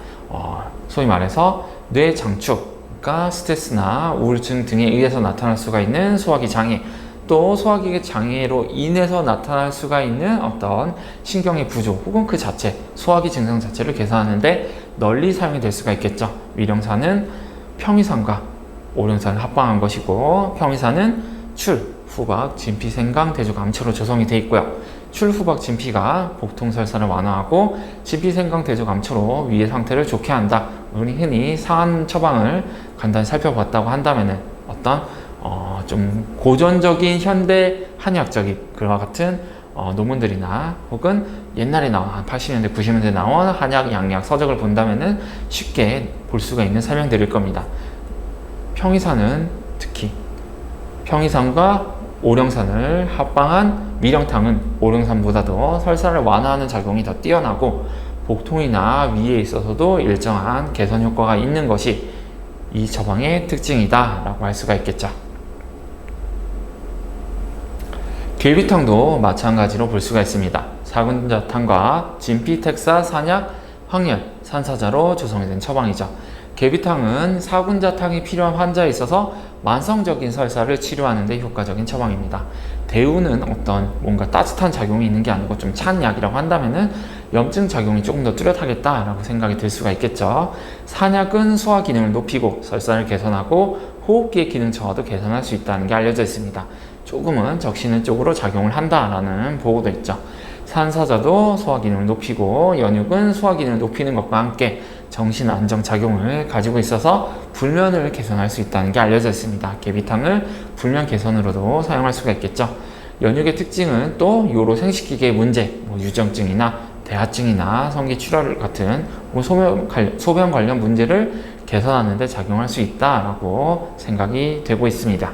소위 말해서 뇌 장축, 그러니까 스트레스나 우울증 등에 의해서 나타날 수가 있는 소화기 장애, 또 소화기 장애로 인해서 나타날 수가 있는 어떤 신경의 부족 혹은 그 자체, 소화기 증상 자체를 개선하는데 널리 사용이 될 수가 있겠죠. 위령산은 평이산과 오령산을 합방한 것이고, 평이산은 출, 후박, 진피, 생강, 대조, 암초로 조성이 되어 있고요. 출, 후박, 진피가 복통 설사를 완화하고 진피, 생강, 대조, 암초로 위의 상태를 좋게 한다. 우리 흔히 상한 처방을 간단히 살펴봤다고 한다면은 어떤 좀 고전적인 현대 한의학적인 그와 같은 논문들이나 혹은 옛날에 나온 한 80년대, 90년대 나온 한약, 양약 서적을 본다면은 쉽게 볼 수가 있는 설명들일 겁니다. 평이산은 특히 평이산과 오령산을 합방한 위령탕은 오령산보다도 설사를 완화하는 작용이 더 뛰어나고 복통이나 위에 있어서도 일정한 개선 효과가 있는 것이 이 처방의 특징이다 라고 할 수가 있겠죠. 길비탕도 마찬가지로 볼 수가 있습니다. 사군자탕과 진피, 택사, 산약, 황열, 산사자로 조성이 된 처방이죠. 계비탕은 사군자탕이 필요한 환자에 있어서 만성적인 설사를 치료하는 데 효과적인 처방입니다. 대우는 어떤 뭔가 따뜻한 작용이 있는 게 아니고 좀 찬 약이라고 한다면은 염증 작용이 조금 더 뚜렷하겠다라고 생각이 들 수가 있겠죠. 산약은 소화 기능을 높이고 설사를 개선하고 호흡기의 기능 저하도 개선할 수 있다는 게 알려져 있습니다. 조금은 적시는 쪽으로 작용을 한다라는 보고도 있죠. 산사자도 소화 기능을 높이고 연육은 소화 기능을 높이는 것과 함께 정신 안정 작용을 가지고 있어서 불면을 개선할 수 있다는 게 알려져 있습니다. 계비탕을 불면 개선으로도 사용할 수가 있겠죠. 연육의 특징은 또 요로 생식기계의 문제, 유정증이나 대하증이나 성기 출혈 같은 소변 관련 문제를 개선하는 데 작용할 수 있다라고 생각이 되고 있습니다.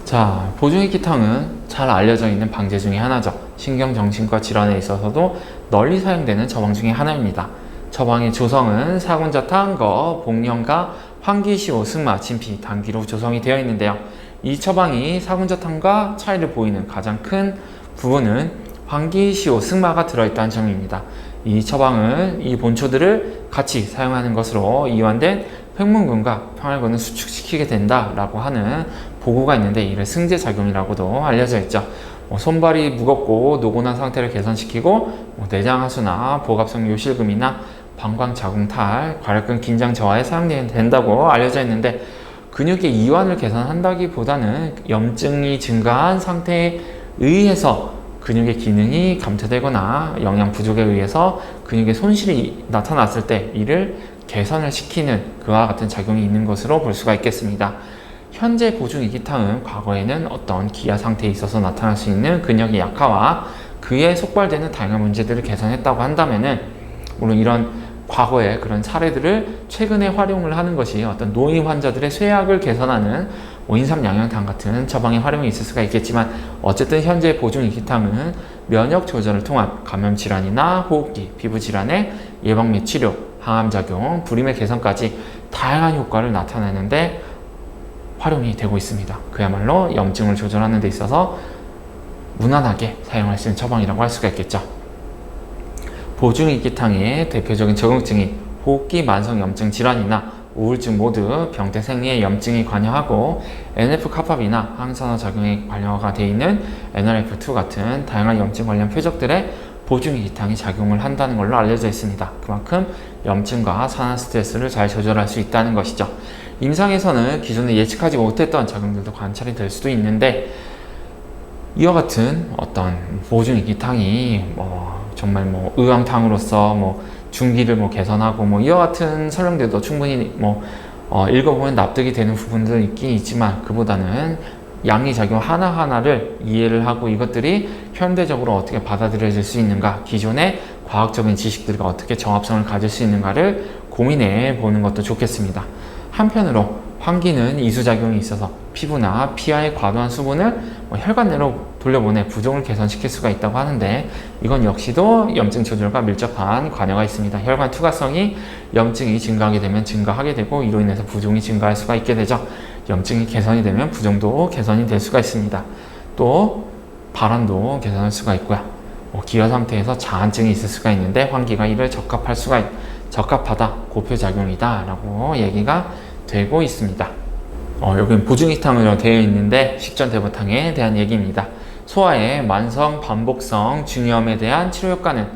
자, 보중익기탕은 잘 알려져 있는 방제 중에 하나죠. 신경정신과 질환에 있어서도 널리 사용되는 처방 중에 하나입니다. 처방의 조성은 사군자탕과 복령과 환기시오, 승마, 진피, 당귀로 조성이 되어 있는데요. 이 처방이 사군자탕과 차이를 보이는 가장 큰 부분은 환기시오, 승마가 들어있다는 점입니다. 이 처방은 이 본초들을 같이 사용하는 것으로 이완된 횡문근과 평활근을 수축시키게 된다라고 하는 보고가 있는데 이를 승제작용이라고도 알려져 있죠. 손발이 무겁고 노곤한 상태를 개선시키고 내장하수나 복압성 요실금이나 방광자궁탈, 괄약근 긴장 저하에 사용된다고 알려져 있는데 근육의 이완을 개선한다기보다는 염증이 증가한 상태에 의해서 근육의 기능이 감퇴되거나 영양 부족에 의해서 근육의 손실이 나타났을 때 이를 개선을 시키는 그와 같은 작용이 있는 것으로 볼 수가 있겠습니다. 현재 보중이기탕은 과거에는 어떤 기아 상태에 있어서 나타날 수 있는 근육의 약화와 그에 속발되는 다양한 문제들을 개선했다고 한다면은 물론 이런 과거의 그런 사례들을 최근에 활용을 하는 것이 어떤 노인 환자들의 쇠약을 개선하는 인삼양양탕 같은 처방의 활용이 있을 수가 있겠지만 어쨌든 현재 보중이기탕은 면역 조절을 통한 감염 질환이나 호흡기, 피부 질환의 예방 및 치료, 항암작용, 불임의 개선까지 다양한 효과를 나타내는데 활용이 되고 있습니다. 그야말로 염증을 조절하는 데 있어서 무난하게 사용할 수 있는 처방이라고 할 수가 있겠죠. 보중이기탕의 대표적인 적응증이 호흡기 만성염증 질환이나 우울증 모두 병태 생리에 염증이 관여하고 NF-kappaB나 항산화 작용에 관여가 되어 있는 NRF2 같은 다양한 염증 관련 표적들에 보중이기탕이 작용을 한다는 걸로 알려져 있습니다. 그만큼 염증과 산화 스트레스를 잘 조절할 수 있다는 것이죠. 임상에서는 기존에 예측하지 못했던 작용들도 관찰이 될 수도 있는데 이와 같은 어떤 보중이기탕이 정말 의왕탕으로서 중기를 개선하고 이와 같은 설명들도 충분히 읽어보면 납득이 되는 부분도 있긴 있지만 그보다는 양리작용 하나하나를 이해를 하고 이것들이 현대적으로 어떻게 받아들여질 수 있는가, 기존의 과학적인 지식들과 어떻게 정합성을 가질 수 있는가를 고민해 보는 것도 좋겠습니다. 한편으로 환기는 이수작용이 있어서 피부나 피하의 과도한 수분을 혈관 내로 돌려보내 부종을 개선시킬 수가 있다고 하는데 이건 역시도 염증 조절과 밀접한 관여가 있습니다. 혈관 투과성이 염증이 증가하게 되면 증가하게 되고 이로 인해서 부종이 증가할 수가 있게 되죠. 염증이 개선이 되면 부종도 개선이 될 수가 있습니다. 또 발환도 개선할 수가 있고요. 기어 상태에서 자한증이 있을 수가 있는데 환기가 이를 적합하다, 고표작용이다 라고 얘기가 되고 있습니다. 여기는 보증이탕으로 되어 있는데 식전대보탕에 대한 얘기입니다. 소아의 만성 반복성 중이염에 대한 치료 효과는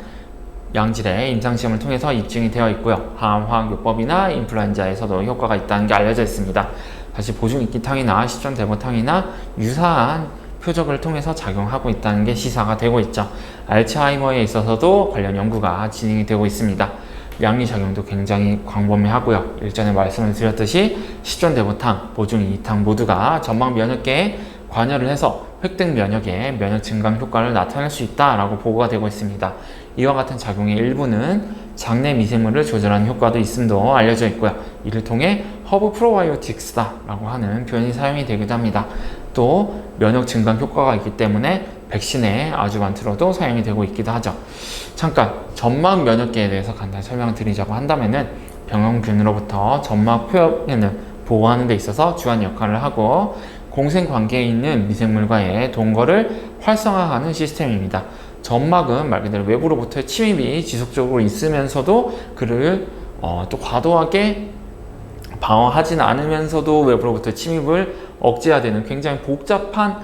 양질의 임상시험을 통해서 입증이 되어 있고요. 항화학요법이나 인플루엔자에서도 효과가 있다는 게 알려져 있습니다. 다시 보증이탕이나 식전대보탕이나 유사한 표적을 통해서 작용하고 있다는 게 시사가 되고 있죠. 알츠하이머에 있어서도 관련 연구가 진행이 되고 있습니다. 양리작용도 굉장히 광범위하고요. 일전에 말씀을 드렸듯이 식전대보탕, 보증이탕 모두가 점막 면역계에 관여를 해서 획득 면역의 면역 증강 효과를 나타낼 수 있다라고 보고가 되고 있습니다. 이와 같은 작용의 일부는 장내 미생물을 조절하는 효과도 있음도 알려져 있고요. 이를 통해 허브 프로바이오틱스다라고 하는 표현이 사용이 되기도 합니다. 또 면역 증강 효과가 있기 때문에 백신에 아주반트로도 사용이 되고 있기도 하죠. 잠깐 점막 면역계에 대해서 간단히 설명드리자고 한다면은 병원균으로부터 점막 표면을 보호하는 데 있어서 주한 역할을 하고 공생관계에 있는 미생물과의 동거를 활성화하는 시스템입니다. 점막은 말 그대로 외부로부터의 침입이 지속적으로 있으면서도 그를 또 과도하게 방어하지는 않으면서도 외부로부터 침입을 억제해야 되는 굉장히 복잡한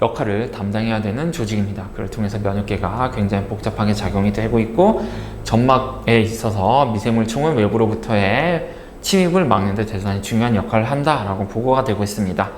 역할을 담당해야 되는 조직입니다. 그를 통해서 면역계가 굉장히 복잡하게 작용이 되고 있고 점막에 있어서 미생물총은 외부로부터의 침입을 막는 데 대단히 중요한 역할을 한다라고 보고가 되고 있습니다.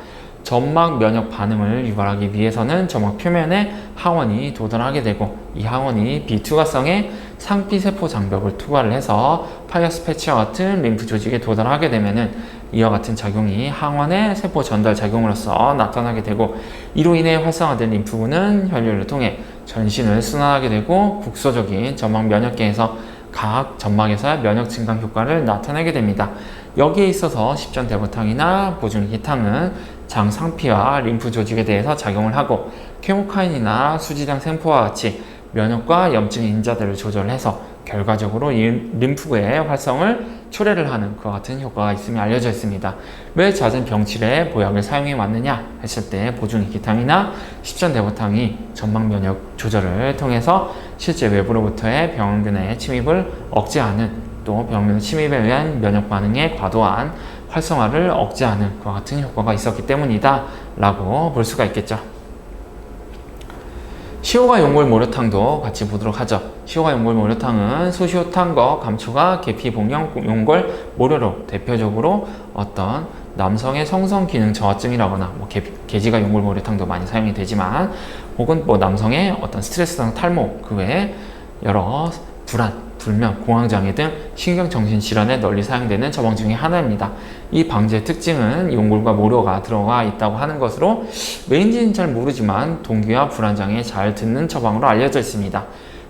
점막 면역 반응을 유발하기 위해서는 점막 표면에 항원이 도달하게 되고 이 항원이 비투과성의 상피세포 장벽을 투과를 해서 파이어스 패치와 같은 림프 조직에 도달하게 되면은 이와 같은 작용이 항원의 세포 전달 작용으로서 나타나게 되고 이로 인해 활성화된 림프구는 혈류를 통해 전신을 순환하게 되고 국소적인 점막 면역계에서 각 점막에서의 면역 증강 효과를 나타내게 됩니다. 여기에 있어서 십전대보탕이나 보증기탕은 장 상피와 림프 조직에 대해서 작용을 하고 케모카인이나 수지장 생포와 같이 면역과 염증 인자들을 조절해서 결과적으로 이 림프구의 활성을 초래를 하는 그와 같은 효과가 있음이 알려져 있습니다. 왜 잦은 병치레에 보약을 사용해 왔느냐 했을 때 보증기탕이나 십전대보탕이 점막 면역 조절을 통해서 실제 외부로부터의 병원균의 침입을 억제하는 또 병원균 침입에 의한 면역 반응의 과도한 활성화를 억제하는 그와 같은 효과가 있었기 때문이다 라고 볼 수가 있겠죠. 시호가 용골 모료탕도 같이 보도록 하죠. 시호가 용골 모료탕은 소시호탕과 감초가 계피 복용 용골 모료로 대표적으로 어떤 남성의 성성 기능 저하증이라거나 계지가 용골 모료탕도 많이 사용이 되지만 혹은 남성의 어떤 스트레스성 탈모 그 외에 여러 불안, 불면, 공황장애 등 신경정신질환에 널리 사용되는 처방 중에 하나입니다. 이 방제의 특징은 용골과 모료가 들어가 있다고 하는 것으로 왜인지는 잘 모르지만 동기와 불안장애에 잘 듣는 처방으로 알려져 있습니다.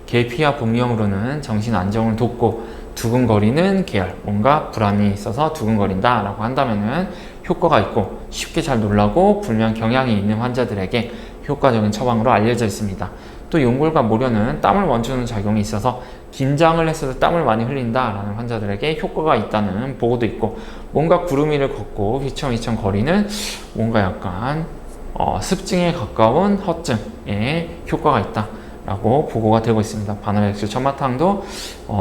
계피와 복용으로는 정신 안정을 돕고 두근거리는 계열, 뭔가 불안이 있어서 두근거린다 라고 한다면은 효과가 있고 쉽게 잘 놀라고 불면 경향이 있는 환자들에게 효과적인 처방으로 알려져 있습니다. 또 용골과 모료는 땀을 멈추는 작용이 있어서 긴장을 했어도 땀을 많이 흘린다라는 환자들에게 효과가 있다는 보고도 있고 뭔가 구름 위를 걷고 휘청휘청 거리는 뭔가 약간 습증에 가까운 허증에 효과가 있다라고 보고가 되고 있습니다. 바나백수 천마탕도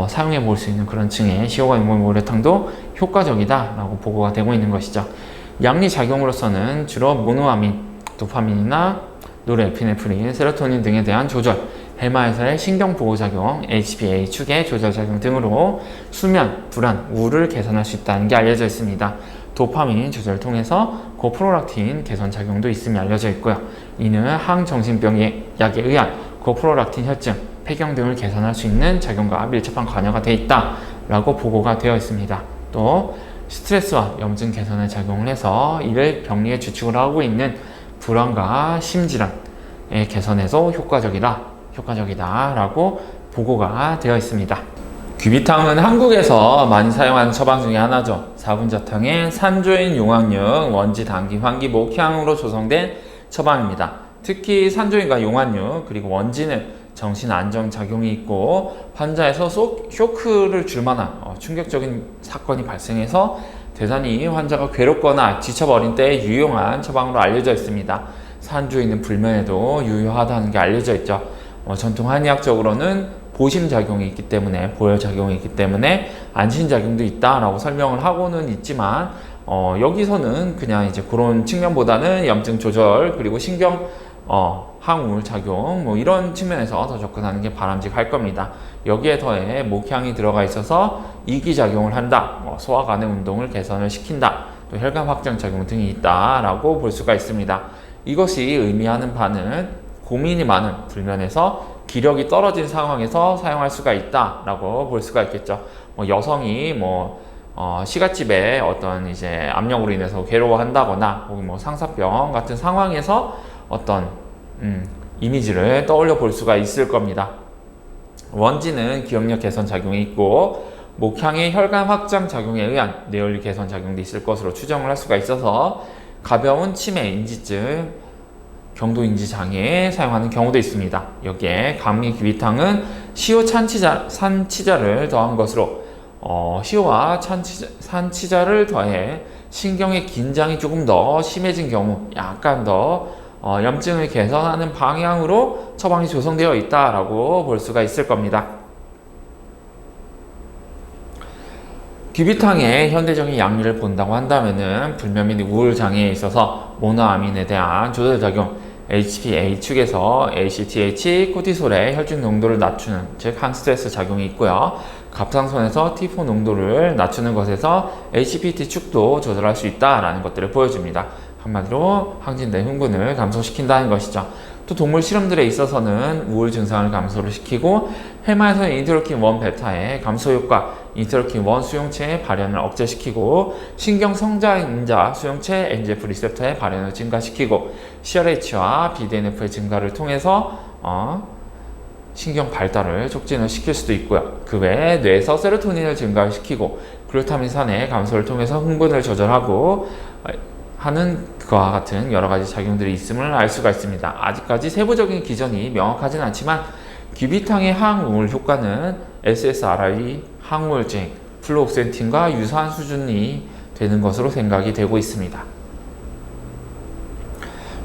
사용해 볼 수 있는 그런 층의 시호가 용골 모료탕도 효과적이다라고 보고가 되고 있는 것이죠. 양리 작용으로서는 주로 모노아민, 도파민이나 노르에피네프린, 세로토닌 등에 대한 조절, 해마에서의 신경보호작용, HPA 축의 조절작용 등으로 수면, 불안, 우울을 개선할 수 있다는 게 알려져 있습니다. 도파민 조절을 통해서 고프로락틴 개선 작용도 있음이 알려져 있고요. 이는 항정신병 약에 의한 고프로락틴 혈증, 폐경 등을 개선할 수 있는 작용과 밀접한 관여가 되어 있다라고 보고가 되어 있습니다. 또 스트레스와 염증 개선에 작용을 해서 이를 병리에 주축을 하고 있는 불안과 심질환의 개선에서 효과적이다라고 보고가 되어 있습니다. 귀비탕은 한국에서 많이 사용하는 처방 중에 하나죠. 사분자탕의 산조인 용악육, 원지, 당기, 환기, 목향으로 조성된 처방입니다. 특히 산조인과 용악육 그리고 원지는 정신 안정 작용이 있고 환자에서 쇼크를 줄 만한 충격적인 사건이 발생해서 대단히 환자가 괴롭거나 지쳐버린 때에 유용한 처방으로 알려져 있습니다. 산주에 있는 불면에도 유효하다는 게 알려져 있죠. 전통 한의학적으로는 보심작용이 있기 때문에, 보혈작용이 있기 때문에 안심작용도 있다라고 설명을 하고는 있지만, 여기서는 그냥 이제 그런 측면보다는 염증 조절, 그리고 신경, 항우울 작용, 뭐 이런 측면에서 더 접근하는 게 바람직할 겁니다. 여기에 더해 목향이 들어가 있어서 이기작용을 한다, 소화관의 운동을 개선을 시킨다, 또 혈관 확장 작용 등이 있다라고 볼 수가 있습니다. 이것이 의미하는 바는 고민이 많은 불면에서 기력이 떨어진 상황에서 사용할 수가 있다라고 볼 수가 있겠죠. 여성이 시갓집에 어떤 이제 압력으로 인해서 괴로워한다거나 혹은 상사병 같은 상황에서 어떤 이미지를 떠올려 볼 수가 있을 겁니다. 원지는 기억력 개선 작용이 있고 목향의 혈관 확장 작용에 의한 뇌연리 개선 작용도 있을 것으로 추정을 할 수가 있어서 가벼운 치매, 인지증, 경도인지 장애에 사용하는 경우도 있습니다. 여기에 감미 귀비탕은 시오 산치자를 더한 것으로 시오와 산치자를 더해 신경의 긴장이 조금 더 심해진 경우 약간 더 염증을 개선하는 방향으로 처방이 조성되어 있다라고 볼 수가 있을 겁니다. 귀비탕의 현대적인 양리를 본다고 한다면은 불면 및 우울 장애에 있어서 모노아민에 대한 조절작용, HPA축에서 ACTH, 코티솔의 혈중 농도를 낮추는, 즉 항스트레스 작용이 있고요. 갑상선에서 T4 농도를 낮추는 것에서 HPT 축도 조절할 수 있다라는 것들을 보여줍니다. 한마디로 항진된 흥분을 감소시킨다는 것이죠. 또 동물 실험들에 있어서는 우울 증상을 감소를 시키고 해마에서는 인터루킨-1 베타의 감소 효과, 인터루킨-1 수용체의 발현을 억제시키고 신경 성장인자 수용체 NGF 리셉터의 발현을 증가시키고 CRH와 BDNF의 증가를 통해서 신경 발달을 촉진을 시킬 수도 있고요. 그 외에 뇌에서 세로토닌을 증가시키고 글루타민산의 감소를 통해서 흥분을 조절하고 하는 그와 같은 여러 가지 작용들이 있음을 알 수가 있습니다. 아직까지 세부적인 기전이 명확하진 않지만 귀비탕의 항우울 효과는 SSRI 항우울증, 플루옥센틴과 유사한 수준이 되는 것으로 생각이 되고 있습니다.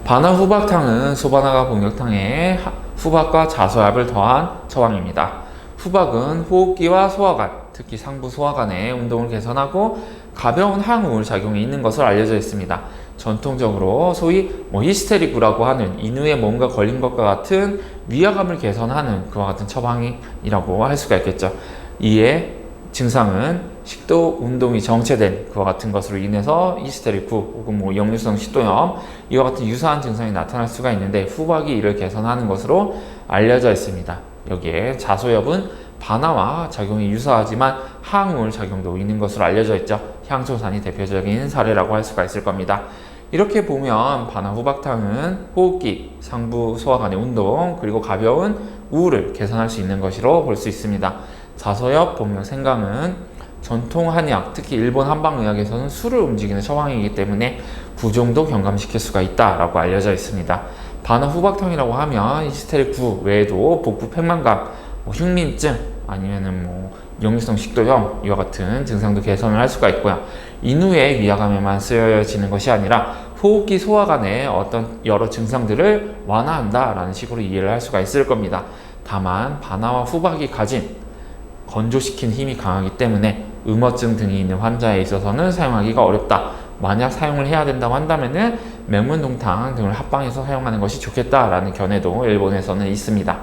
바나 후박탕은 소바나가 복력탕에 후박과 자소압을 더한 처방입니다. 후박은 호흡기와 소화관, 특히 상부 소화관의 운동을 개선하고 가벼운 항우울 작용이 있는 것으로 알려져 있습니다. 전통적으로 소위 히스테리구라고 하는 인후에 뭔가 걸린 것과 같은 위화감을 개선하는 그와 같은 처방이라고 할 수가 있겠죠. 이에 증상은 식도 운동이 정체된 그와 같은 것으로 인해서 히스테리구 혹은 역류성 식도염 이와 같은 유사한 증상이 나타날 수가 있는데 후박이 이를 개선하는 것으로 알려져 있습니다. 여기에 자소엽은 바나와 작용이 유사하지만 항우울 작용도 있는 것으로 알려져 있죠. 향초산이 대표적인 사례라고 할 수가 있을 겁니다. 이렇게 보면 바나 후박탕은 호흡기, 상부 소화관의 운동, 그리고 가벼운 우울을 개선할 수 있는 것으로 볼 수 있습니다. 자소엽, 복력, 생강은 전통 한의학, 특히 일본 한방의학에서는 술을 움직이는 처방이기 때문에 부종도 경감시킬 수가 있다라고 알려져 있습니다. 바나 후박탕이라고 하면 히스테리9 외에도 복부 팽만감, 흉민증 아니면은 역류성 식도염 이와 같은 증상도 개선을 할 수가 있고요. 인후의 위화감에만 쓰여지는 것이 아니라 호흡기 소화관의 어떤 여러 증상들을 완화한다라는 식으로 이해를 할 수가 있을 겁니다. 다만 바나와 후박이 가진 건조시킨 힘이 강하기 때문에 음어증 등이 있는 환자에 있어서는 사용하기가 어렵다. 만약 사용을 해야 된다고 한다면은 맹문동탕 등을 합방해서 사용하는 것이 좋겠다라는 견해도 일본에서는 있습니다.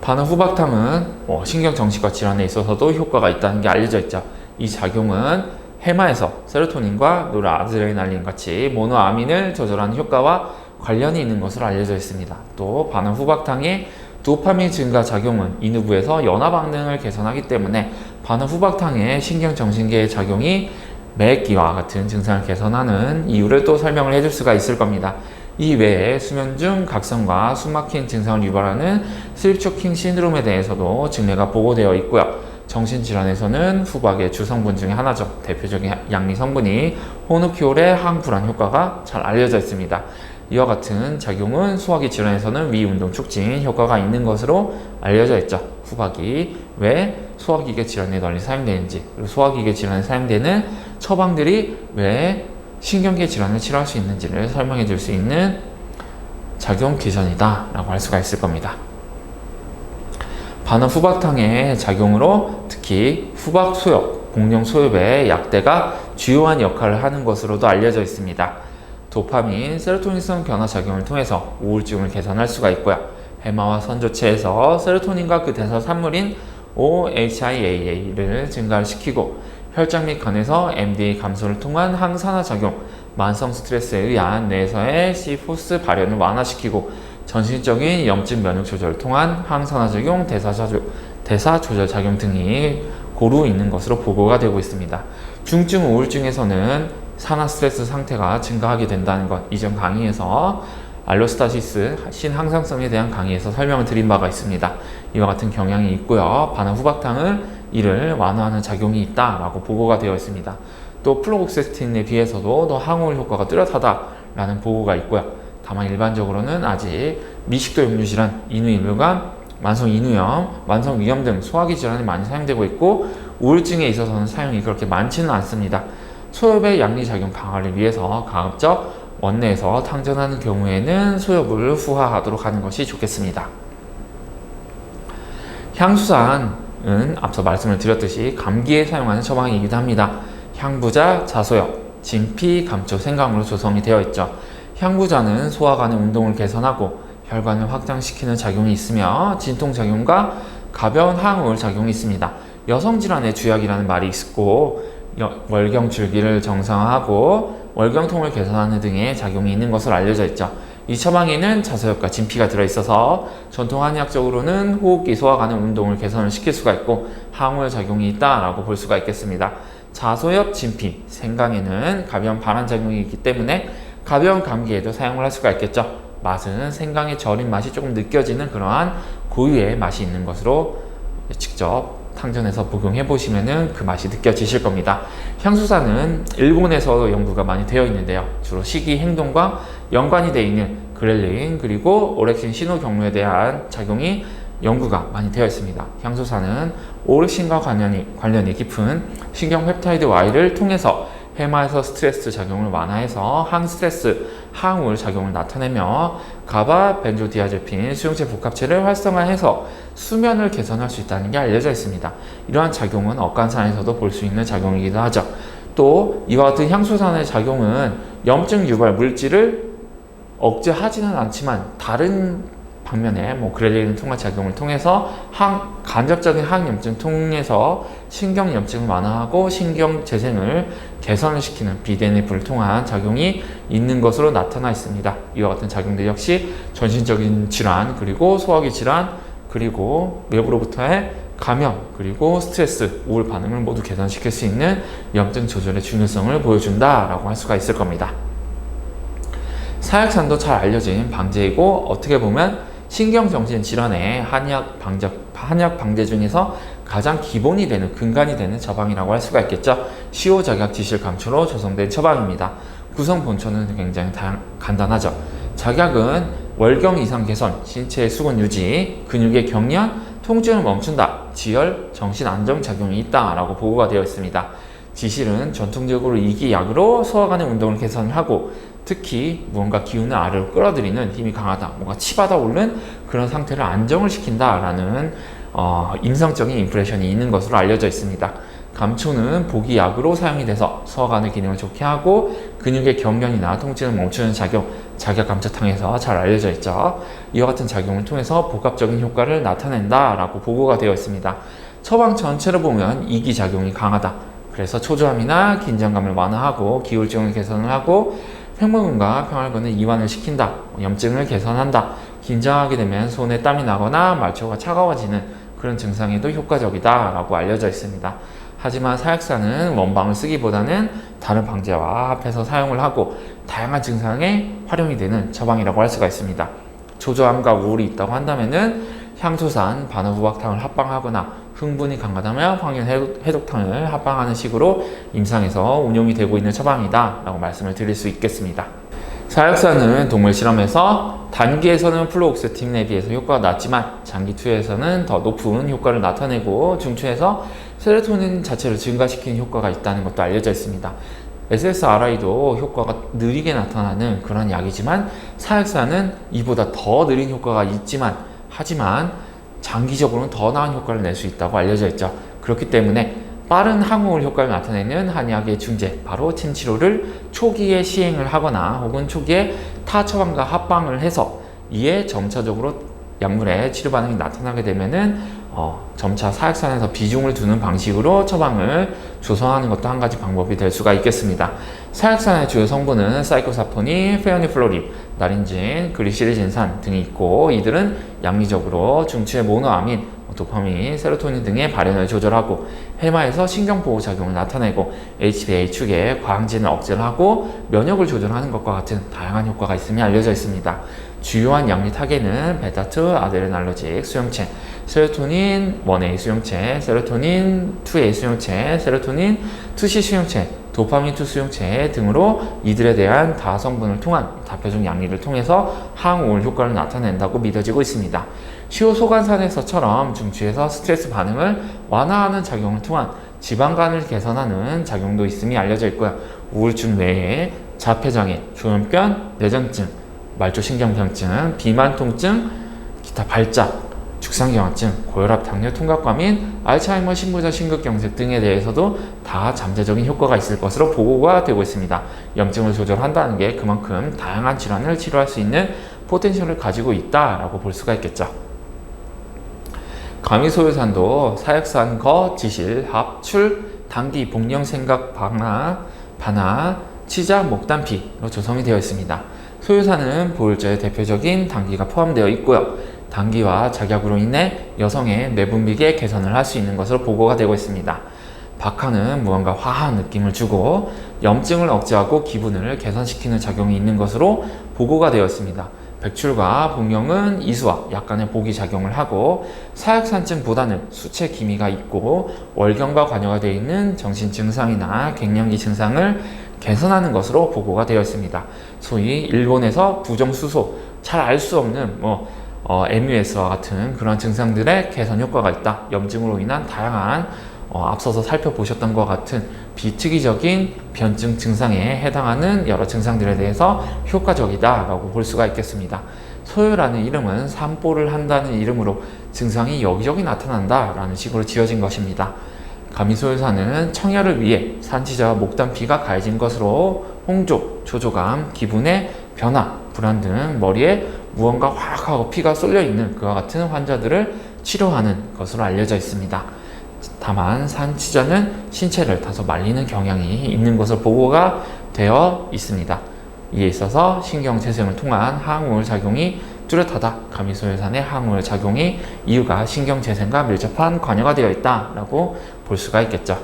바나 후박탕은 신경정신과 질환에 있어서도 효과가 있다는 게 알려져 있죠. 이 작용은 해마에서 세로토닌과 노르아드레날린 같이 모노아민을 조절하는 효과와 관련이 있는 것으로 알려져 있습니다. 또 바나 후박탕의 도파민 증가 작용은 인후부에서 연화 반응을 개선하기 때문에 바나 후박탕의 신경정신계의 작용이 매기와 같은 증상을 개선하는 이유를 또 설명을 해줄 수가 있을 겁니다. 이 외에 수면 중 각성과 숨막힌 증상을 유발하는 슬립초킹 신드롬에 대해서도 증례가 보고되어 있고요. 정신질환에서는 후박의 주성분 중에 하나죠. 대표적인 양리 성분이 호누키올의 항불안 효과가 잘 알려져 있습니다. 이와 같은 작용은 소화기 질환에서는 위운동 촉진 효과가 있는 것으로 알려져 있죠. 후박이 왜 소화기계 질환에 널리 사용되는지, 그리고 소화기계 질환에 사용되는 처방들이 왜 신경계 질환을 치료할 수 있는지를 설명해 줄 수 있는 작용 기전이다 라고 할 수가 있을 겁니다. 반응 후박탕의 작용으로 특히 후박 소엽, 공룡 소엽의 약대가 주요한 역할을 하는 것으로도 알려져 있습니다. 도파민, 세로토닌성 변화 작용을 통해서 우울증을 개선할 수가 있고요. 해마와 선조체에서 세로토닌과 그 대사 산물인 OHIAA를 증가시키고 혈장 및 간에서 MDA 감소를 통한 항산화 작용, 만성 스트레스에 의한 뇌에서의 C4 발현을 완화시키고 전신적인 염증 면역 조절을 통한 항산화 작용, 대사 조절 작용 등이 고루 있는 것으로 보고가 되고 있습니다. 중증 우울증에서는 산화 스트레스 상태가 증가하게 된다는 것, 이전 강의에서 알로스타시스, 신항상성에 대한 강의에서 설명을 드린 바가 있습니다. 이와 같은 경향이 있고요. 반응 후박탕은 이를 완화하는 작용이 있다라고 보고가 되어 있습니다. 또 플로복세스틴에 비해서도 더 항우울 효과가 뚜렷하다라는 보고가 있고요. 다만 일반적으로는 아직 미식도 역류 질환, 인후인후감, 만성 인후염, 만성 위염 등 소화기 질환이 많이 사용되고 있고 우울증에 있어서는 사용이 그렇게 많지는 않습니다. 소엽의 양리작용 강화를 위해서 가급적 원내에서 탕전하는 경우에는 소엽을 후화하도록 하는 것이 좋겠습니다. 향수산은 앞서 말씀을 드렸듯이 감기에 사용하는 처방이기도 합니다. 향부자, 자소엽, 진피, 감초, 생강으로 조성이 되어 있죠. 향부자는 소화관의 운동을 개선하고 혈관을 확장시키는 작용이 있으며 진통작용과 가벼운 항우울 작용이 있습니다. 여성질환의 주약이라는 말이 있고 월경줄기를 정상화하고 월경통을 개선하는 등의 작용이 있는 것으로 알려져 있죠. 이 처방에는 자소엽과 진피가 들어있어서 전통 한의학적으로는 호흡기 소화관의 운동을 개선을 시킬 수가 있고 항우울 작용이 있다라고 볼 수가 있겠습니다. 자소엽, 진피, 생강에는 가벼운 발환작용이 있기 때문에 가벼운 감기에도 사용을 할 수가 있겠죠. 맛은 생강의 절인 맛이 조금 느껴지는 그러한 고유의 맛이 있는 것으로 직접 탕전해서 복용해 보시면은 그 맛이 느껴지실 겁니다. 향수산은 일본에서 연구가 많이 되어 있는데요. 주로 식이 행동과 연관이 되어 있는 그렐린 그리고 오렉신 신호 경로에 대한 작용이 연구가 많이 되어 있습니다. 향수산은 오렉신과 관련이 깊은 신경 펩타이드 Y를 통해서 해마에서 스트레스 작용을 완화해서 항스트레스, 항우울 작용을 나타내며 가바, 벤조디아제핀, 수용체 복합체를 활성화해서 수면을 개선할 수 있다는 게 알려져 있습니다. 이러한 작용은 억간산에서도 볼 수 있는 작용이기도 하죠. 또 이와 같은 향수산의 작용은 염증 유발 물질을 억제하지는 않지만 다른 방면에 그렐린 통화 작용을 통해서 간접적인 항염증 통해서 신경염증을 완화하고 신경재생을 개선을 시키는 BDNF를 통한 작용이 있는 것으로 나타나 있습니다. 이와 같은 작용들 역시 전신적인 질환, 그리고 소화기 질환, 그리고 외부로부터의 감염, 그리고 스트레스, 우울 반응을 모두 개선시킬 수 있는 염증 조절의 중요성을 보여준다라고 할 수가 있을 겁니다. 사약산도 잘 알려진 방제이고 어떻게 보면 신경정신 질환의 한약 방제 중에서 가장 기본이 되는 근간이 되는 처방이라고 할 수가 있겠죠. 시효작약 지실 감초로 조성된 처방입니다. 구성 본초는 굉장히 간단하죠. 작약은 월경 이상 개선, 신체의 수건 유지, 근육의 경련, 통증을 멈춘다, 지혈, 정신 안정 작용이 있다라고 보고가 되어 있습니다. 지실은 전통적으로 이기약으로 소화관의 운동을 개선을 하고 특히 무언가 기운을 아래로 끌어들이는 힘이 강하다, 뭔가 치받아 오른 그런 상태를 안정을 시킨다라는 임상적인 임프레션이 있는 것으로 알려져 있습니다. 감초는 보기약으로 사용이 돼서 소화관의 기능을 좋게 하고 근육의 경련이나 통증을 멈추는 작용, 작약감초탕에서 잘 알려져 있죠. 이와 같은 작용을 통해서 복합적인 효과를 나타낸다라고 보고가 되어 있습니다. 처방 전체로 보면 이기작용이 강하다. 그래서 초조함이나 긴장감을 완화하고 기울증을 개선을 하고 평모근과 평활근을 이완을 시킨다, 염증을 개선한다, 긴장하게 되면 손에 땀이 나거나 말초가 차가워지는 그런 증상에도 효과적이다 라고 알려져 있습니다. 하지만 사약산은 원방을 쓰기보다는 다른 방제와 합해서 사용을 하고 다양한 증상에 활용이 되는 처방이라고 할 수가 있습니다. 초조함과 우울이 있다고 한다면은 향소산, 반어후박탕을 합방하거나 흥분이 강하다면 황현 해독탕을 합방하는 식으로 임상에서 운용이 되고 있는 처방이다 라고 말씀을 드릴 수 있겠습니다. 사약산은 동물 실험에서 단기에서는 플로옥세틴에 비해서 효과가 낮지만 장기 투여에서는 더 높은 효과를 나타내고 중추에서 세로토닌 자체를 증가시키는 효과가 있다는 것도 알려져 있습니다. SSRI도 효과가 느리게 나타나는 그런 약이지만 사약산은 이보다 더 느린 효과가 있지만 하지만 장기적으로는 더 나은 효과를 낼 수 있다고 알려져 있죠. 그렇기 때문에 빠른 항우울 효과를 나타내는 한약의 중재, 바로 침치료를 초기에 시행을 하거나 혹은 초기에 타 처방과 합방을 해서 이에 점차적으로 약물의 치료 반응이 나타나게 되면은 점차 사약산에서 비중을 두는 방식으로 처방을 조성하는 것도 한 가지 방법이 될 수가 있겠습니다. 사약산의 주요 성분은 사이코사포닌, 페오니플로린, 나린진, 글리시리진산 등이 있고 이들은 양리적으로 중추의 모노아민, 도파민, 세로토닌 등의 발현을 조절하고 해마에서 신경보호작용을 나타내고 HPA 축의 과항진을 억제를 하고 면역을 조절하는 것과 같은 다양한 효과가 있음이 알려져 있습니다. 주요한 양리 타겟은 베타2 아드레날러직 수용체, 세로토닌 1A 수용체, 세로토닌 2A 수용체, 세로토닌 2C 수용체, 도파민 2 수용체 등으로 이들에 대한 다성분을 통한 다표적 양리를 통해서 항우울 효과를 나타낸다고 믿어지고 있습니다. 시오소관산에서처럼 중추에서 스트레스 반응을 완화하는 작용을 통한 지방간을 개선하는 작용도 있음이 알려져 있고요. 우울증 외에 자폐장애, 조현병, 뇌전증, 말초신경병증, 비만통증, 기타 발작, 죽상경화증, 고혈압, 당뇨, 통각과민, 알츠하이머, 신부전, 심근경색 등에 대해서도 다 잠재적인 효과가 있을 것으로 보고가 되고 있습니다. 염증을 조절한다는 게 그만큼 다양한 질환을 치료할 수 있는 포텐셜을 가지고 있다라고 볼 수가 있겠죠. 가미소요산도 사약산, 거, 지실, 합, 출, 당기, 복령, 생각, 반화, 치자, 목단피로 조성이 되어 있습니다. 소요산은 보혈제의 대표적인 당기가 포함되어 있고요. 당기와 작약으로 인해 여성의 내분비계 개선을 할 수 있는 것으로 보고가 되고 있습니다. 박하는 무언가 화한 느낌을 주고 염증을 억제하고 기분을 개선시키는 작용이 있는 것으로 보고가 되었습니다. 백출과 복령은 이수와 약간의 보기 작용을 하고 사약산증보다는 수체 기미가 있고 월경과 관여가 되어 있는 정신 증상이나 갱년기 증상을 개선하는 것으로 보고가 되어 있습니다. 소위 일본에서 부정수소, 잘 알 수 없는 MUS와 같은 그런 증상들의 개선 효과가 있다. 염증으로 인한 다양한 앞서서 살펴보셨던 것 같은 비특이적인 변증 증상에 해당하는 여러 증상들에 대해서 효과적이다라고 볼 수가 있겠습니다. 소요라는 이름은 산보를 한다는 이름으로 증상이 여기저기 나타난다라는 식으로 지어진 것입니다. 가미소요산은 청혈을 위해 산치자와 목단피가 가해진 것으로 홍조, 초조감, 기분의 변화, 불안 등 머리에 무언가 확 하고 피가 쏠려 있는 그와 같은 환자들을 치료하는 것으로 알려져 있습니다. 다만 산치자는 신체를 다소 말리는 경향이 있는 것으로 보고가 되어 있습니다. 이에 있어서 신경재생을 통한 항우울 작용이 뚜렷하다. 가미소요산의 항우울 작용이 이유가 신경재생과 밀접한 관여가 되어 있다라고 볼 수가 있겠죠.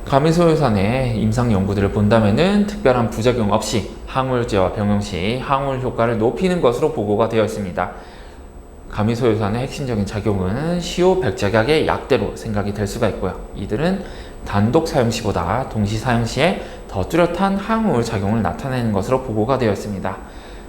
가미소요산의 임상 연구들을 본다면은 특별한 부작용 없이 항우울제와 병용 시 항우울 효과를 높이는 것으로 보고가 되어 있습니다. 가미소요산의 핵심적인 작용은 시오 백작약의 약대로 생각이 될 수가 있고요. 이들은 단독 사용 시보다 동시 사용 시에 더 뚜렷한 항우울 작용을 나타내는 것으로 보고가 되어 있습니다.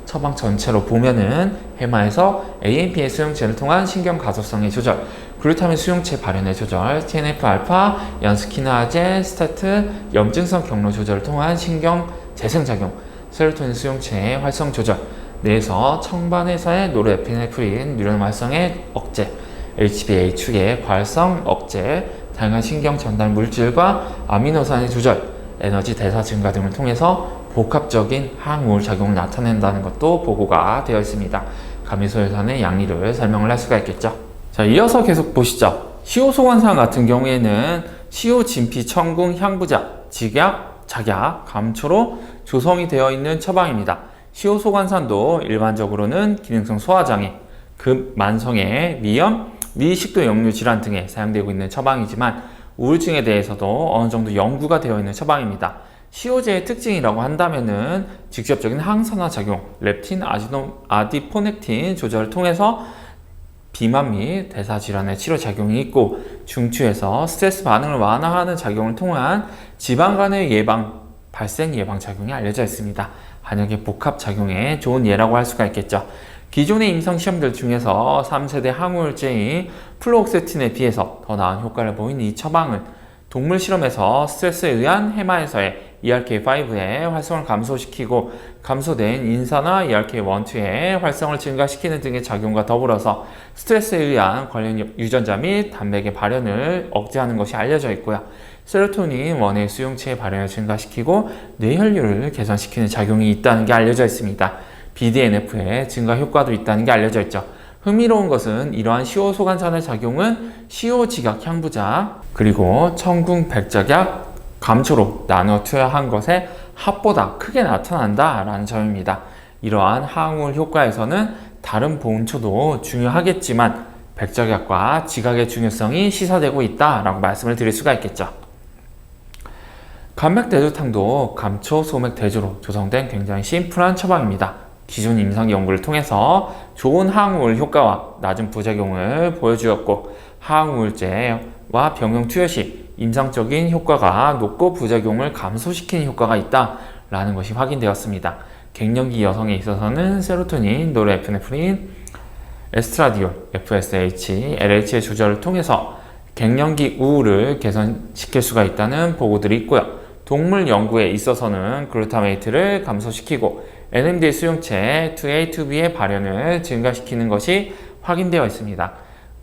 처방 전체로 보면은 해마에서 AMP의 수용체를 통한 신경 가소성의 조절, 글루타민 수용체 발현의 조절, TNF-알파, 연스키나제, 스타트, 염증성 경로 조절을 통한 신경 재생작용, 세로토닌 수용체의 활성 조절, 뇌에서 청반에서의 노르에피네프린 뉴런 활성의 억제, HPA 축의 활성 억제, 다양한 신경 전달 물질과 아미노산의 조절, 에너지 대사 증가 등을 통해서 복합적인 항우울 작용을 나타낸다는 것도 보고가 되어 있습니다. 가미소요산의 양리를 설명을 할 수가 있겠죠. 자, 이어서 계속 보시죠. 시오소관산 같은 경우에는 시오진피, 청궁, 향부자, 직약, 작약, 감초로 조성이 되어 있는 처방입니다. 시오소관산도 일반적으로는 기능성 소화장애, 급 만성의 위염, 위식도 역류 질환 등에 사용되고 있는 처방이지만 우울증에 대해서도 어느 정도 연구가 되어 있는 처방입니다. 시오제의 특징이라고 한다면은 직접적인 항산화 작용, 렙틴, 아디포넥틴 조절을 통해서 비만 및 대사 질환의 치료 작용이 있고 중추에서 스트레스 반응을 완화하는 작용을 통한 지방간의 예방, 발생 예방 작용이 알려져 있습니다. 한약의 복합 작용에 좋은 예라고 할 수가 있겠죠. 기존의 임상 시험들 중에서 3세대 항우울제인 플로옥세틴에 비해서 더 나은 효과를 보인 이 처방은 동물 실험에서 스트레스에 의한 해마에서의 ERK5의 활성을 감소시키고 감소된 인산화 ERK1,2의 활성을 증가시키는 등의 작용과 더불어서 스트레스에 의한 관련 유전자 및 단백의 발현을 억제하는 것이 알려져 있고요. 세로토닌 1의 수용체의 발현을 증가시키고 뇌혈류를 개선시키는 작용이 있다는 게 알려져 있습니다. BDNF의 증가 효과도 있다는 게 알려져 있죠. 흥미로운 것은 이러한 시오소간산의 작용은 시오지각 향부작 그리고 청궁 백작약 감초로 나누어 투여한 것의 합보다 크게 나타난다라는 점입니다. 이러한 항우울 효과에서는 다른 보온초도 중요하겠지만 백작약과 지각의 중요성이 시사되고 있다라고 말씀을 드릴 수가 있겠죠. 감맥대조탕도 감초, 소맥, 대조로 조성된 굉장히 심플한 처방입니다. 기존 임상 연구를 통해서 좋은 항우울 효과와 낮은 부작용을 보여주었고 항우울제와 병용 투여 시 임상적인 효과가 높고 부작용을 감소시키는 효과가 있다라는 것이 확인되었습니다. 갱년기 여성에 있어서는 세로토닌, 노르에피네프린, 에스트라디올, FSH, LH의 조절을 통해서 갱년기 우울을 개선시킬 수가 있다는 보고들이 있고요. 동물 연구에 있어서는 글루타메이트를 감소시키고 NMDA 수용체 2A, 2B의 발현을 증가시키는 것이 확인되어 있습니다.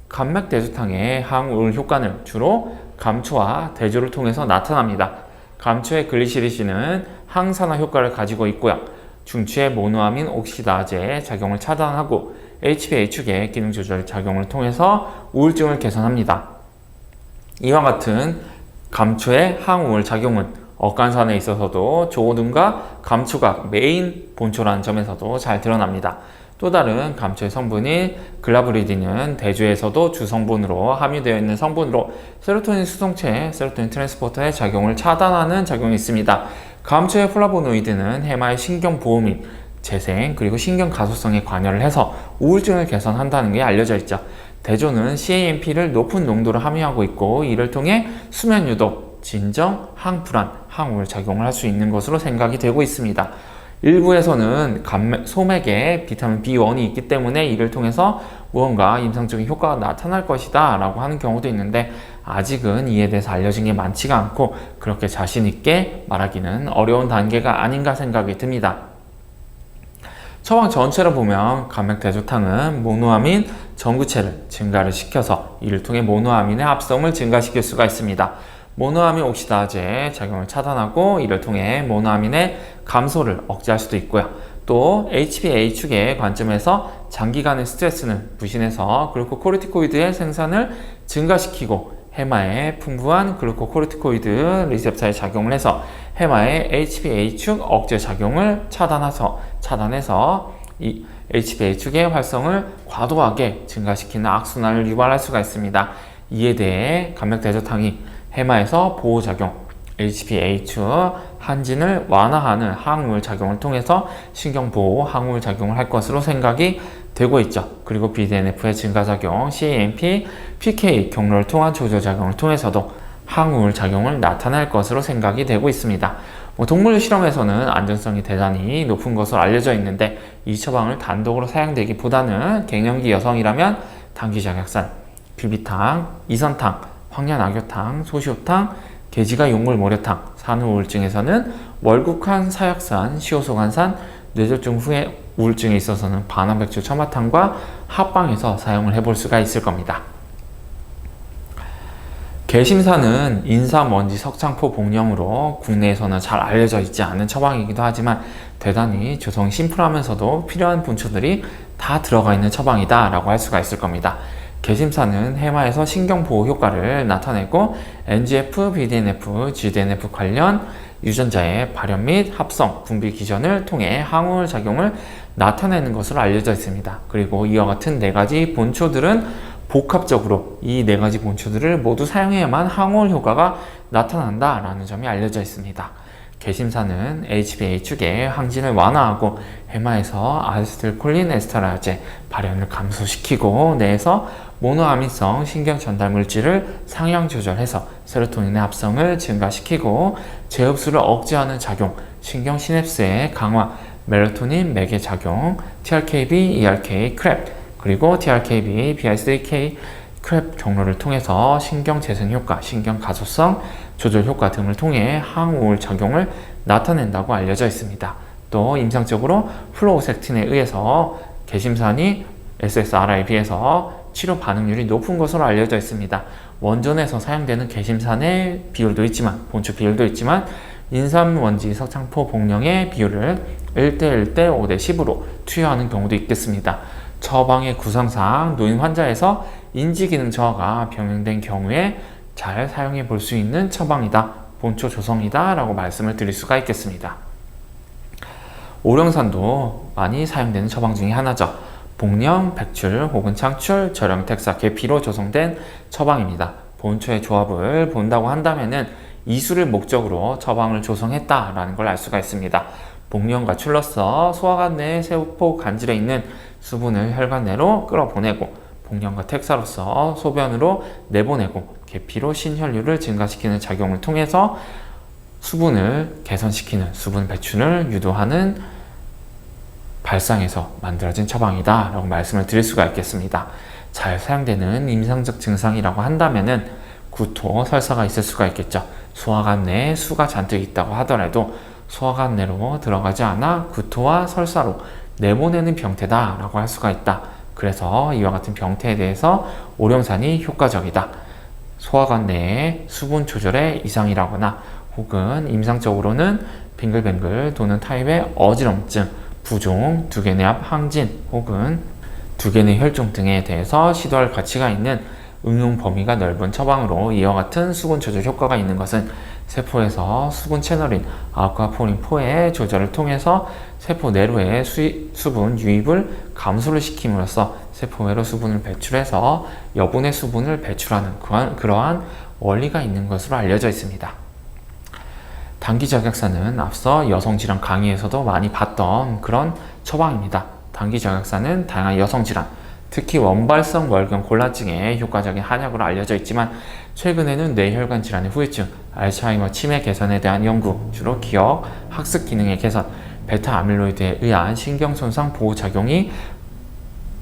감맥대조탕의 항우울 효과는 주로 감초와 대조를 통해서 나타납니다. 감초의 글리시리신은 항산화 효과를 가지고 있고요. 중추의 모노아민 옥시다제의 작용을 차단하고 HPA-축의 기능 조절 작용을 통해서 우울증을 개선합니다. 이와 같은 감초의 항우울 작용은 억간산에 있어서도 조오든과 감초가 메인 본초라는 점에서도 잘 드러납니다. 또 다른 감초의 성분인 글라브리딘은 대조에서도 주성분으로 함유되어 있는 성분으로 세로토닌 수송체, 세로토닌 트랜스포터의 작용을 차단하는 작용이 있습니다. 감초의 플라보노이드는 해마의 신경보호 및 재생 그리고 신경 가소성에 관여를 해서 우울증을 개선한다는 게 알려져 있죠. 대조는 CAMP를 높은 농도로 함유하고 있고 이를 통해 수면 유도, 진정, 항불안, 항우울 작용을 할 수 있는 것으로 생각이 되고 있습니다. 일부에서는 소맥에 비타민 B1이 있기 때문에 이를 통해서 무언가 임상적인 효과가 나타날 것이다 라고 하는 경우도 있는데 아직은 이에 대해서 알려진 게 많지가 않고 그렇게 자신 있게 말하기는 어려운 단계가 아닌가 생각이 듭니다. 처방 전체로 보면 감맥대조탕은 모노아민 전구체를 증가를 시켜서 이를 통해 모노아민의 합성을 증가시킬 수가 있습니다. 모노아민 옥시다제의 작용을 차단하고 이를 통해 모노아민의 감소를 억제할 수도 있고요. 또 HPA-축의 관점에서 장기간의 스트레스는 부신해서 글루코코르티코이드의 생산을 증가시키고 해마에 풍부한 글루코코르티코이드 리셉터에 작용을 해서 해마의 HPA-축 억제 작용을 차단해서 이 HPA-축의 활성을 과도하게 증가시키는 악순환을 유발할 수가 있습니다. 이에 대해 감맥대조탕이 해마에서 보호작용, HPA-축 한진을 완화하는 항우울 작용을 통해서 신경보호 항우울 작용을 할 것으로 생각이 되고 있죠. 그리고 BDNF의 증가작용, CAMP, PK 경로를 통한 조절작용을 통해서도 항우울 작용을 나타낼 것으로 생각이 되고 있습니다. 동물 실험에서는 안전성이 대단히 높은 것으로 알려져 있는데 이 처방을 단독으로 사용되기보다는 갱년기 여성이라면 당기작약산, 비비탕, 이선탕, 황련악효탕, 소시오탕, 개지가 용물 모래탕, 산후우울증에서는 월국한 사약산, 시오소간산, 뇌졸중 후에 우울증에 있어서는 반환백주 첨화탕과 합방해서 사용을 해볼 수가 있을 겁니다. 개심산은 인삼원지 석창포 복령으로 국내에서는 잘 알려져 있지 않은 처방이기도 하지만 대단히 조성이 심플하면서도 필요한 분초들이 다 들어가 있는 처방이다 라고 할 수가 있을 겁니다. 개심산은 해마에서 신경보호 효과를 나타내고 NGF, BDNF, GDNF 관련 유전자의 발현 및 합성, 분비 기전을 통해 항우울 작용을 나타내는 것으로 알려져 있습니다. 그리고 이와 같은 네 가지 본초들은 복합적으로 이 네 가지 본초들을 모두 사용해야만 항우울 효과가 나타난다라는 점이 알려져 있습니다. 개심산은 HPA-축의 항진을 완화하고 해마에서 아세틸콜린 에스테라제 발현을 감소시키고 뇌에서 모노아민성 신경 전달 물질을 상향 조절해서 세로토닌의 합성을 증가시키고 재흡수를 억제하는 작용, 신경 시냅스의 강화, 멜라토닌 매개 작용, TRKB, ERK, 크랩, 그리고 TRKB, BI3K, 크랩 경로를 통해서 신경 재생 효과, 신경 가소성 조절 효과 등을 통해 항우울 작용을 나타낸다고 알려져 있습니다. 또 임상적으로 플로우섹틴에 의해서 개심산이 SSRI에 비해서 치료 반응률이 높은 것으로 알려져 있습니다. 원전에서 사용되는 개심산의 비율도 있지만, 본초 비율도 있지만 인삼원지 석창포 복령의 비율을 1대1대 5대 10으로 투여하는 경우도 있겠습니다. 처방의 구성상 노인 환자에서 인지기능 저하가 병행된 경우에 잘 사용해 볼 수 있는 처방이다, 본초 조성이다 라고 말씀을 드릴 수가 있겠습니다. 오령산도 많이 사용되는 처방 중에 하나죠. 복령, 백출 혹은 창출, 절영, 택사, 계피로 조성된 처방입니다. 본초의 조합을 본다고 한다면은 이수를 목적으로 처방을 조성했다라는 걸 알 수가 있습니다. 복령과 출로서 소화관 내 세포 간질에 있는 수분을 혈관 내로 끌어보내고, 복령과 택사로서 소변으로 내보내고, 계피로 신혈류를 증가시키는 작용을 통해서 수분을 개선시키는, 수분 배출을 유도하는 발상에서 만들어진 처방이다 라고 말씀을 드릴 수가 있겠습니다. 잘 사용되는 임상적 증상이라고 한다면은 구토, 설사가 있을 수가 있겠죠. 소화관 내에 수가 잔뜩 있다고 하더라도 소화관 내로 들어가지 않아 구토와 설사로 내보내는 병태다 라고 할 수가 있다. 그래서 이와 같은 병태에 대해서 오령산이 효과적이다. 소화관 내에 수분 조절에 이상이라거나 혹은 임상적으로는 빙글빙글 도는 타입의 어지럼증, 부종, 두개내압 항진 혹은 두개내 혈종 등에 대해서 시도할 가치가 있는 응용 범위가 넓은 처방으로 이와 같은 수분 조절 효과가 있는 것은 세포에서 수분 채널인 아쿠아포린4의 조절을 통해서 세포 내로의 수분 유입을 감소를 시킴으로써 세포 외로 수분을 배출해서 여분의 수분을 배출하는 그러한 원리가 있는 것으로 알려져 있습니다. 단기저격사는 앞서 여성질환 강의에서도 많이 봤던 그런 처방입니다. 단기저격사는 다양한 여성질환, 특히 원발성 월경 곤란증에 효과적인 한약으로 알려져 있지만 최근에는 뇌혈관 질환의 후유증, 알츠하이머 치매 개선에 대한 연구, 주로 기억, 학습 기능의 개선, 베타 아밀로이드에 의한 신경손상 보호작용이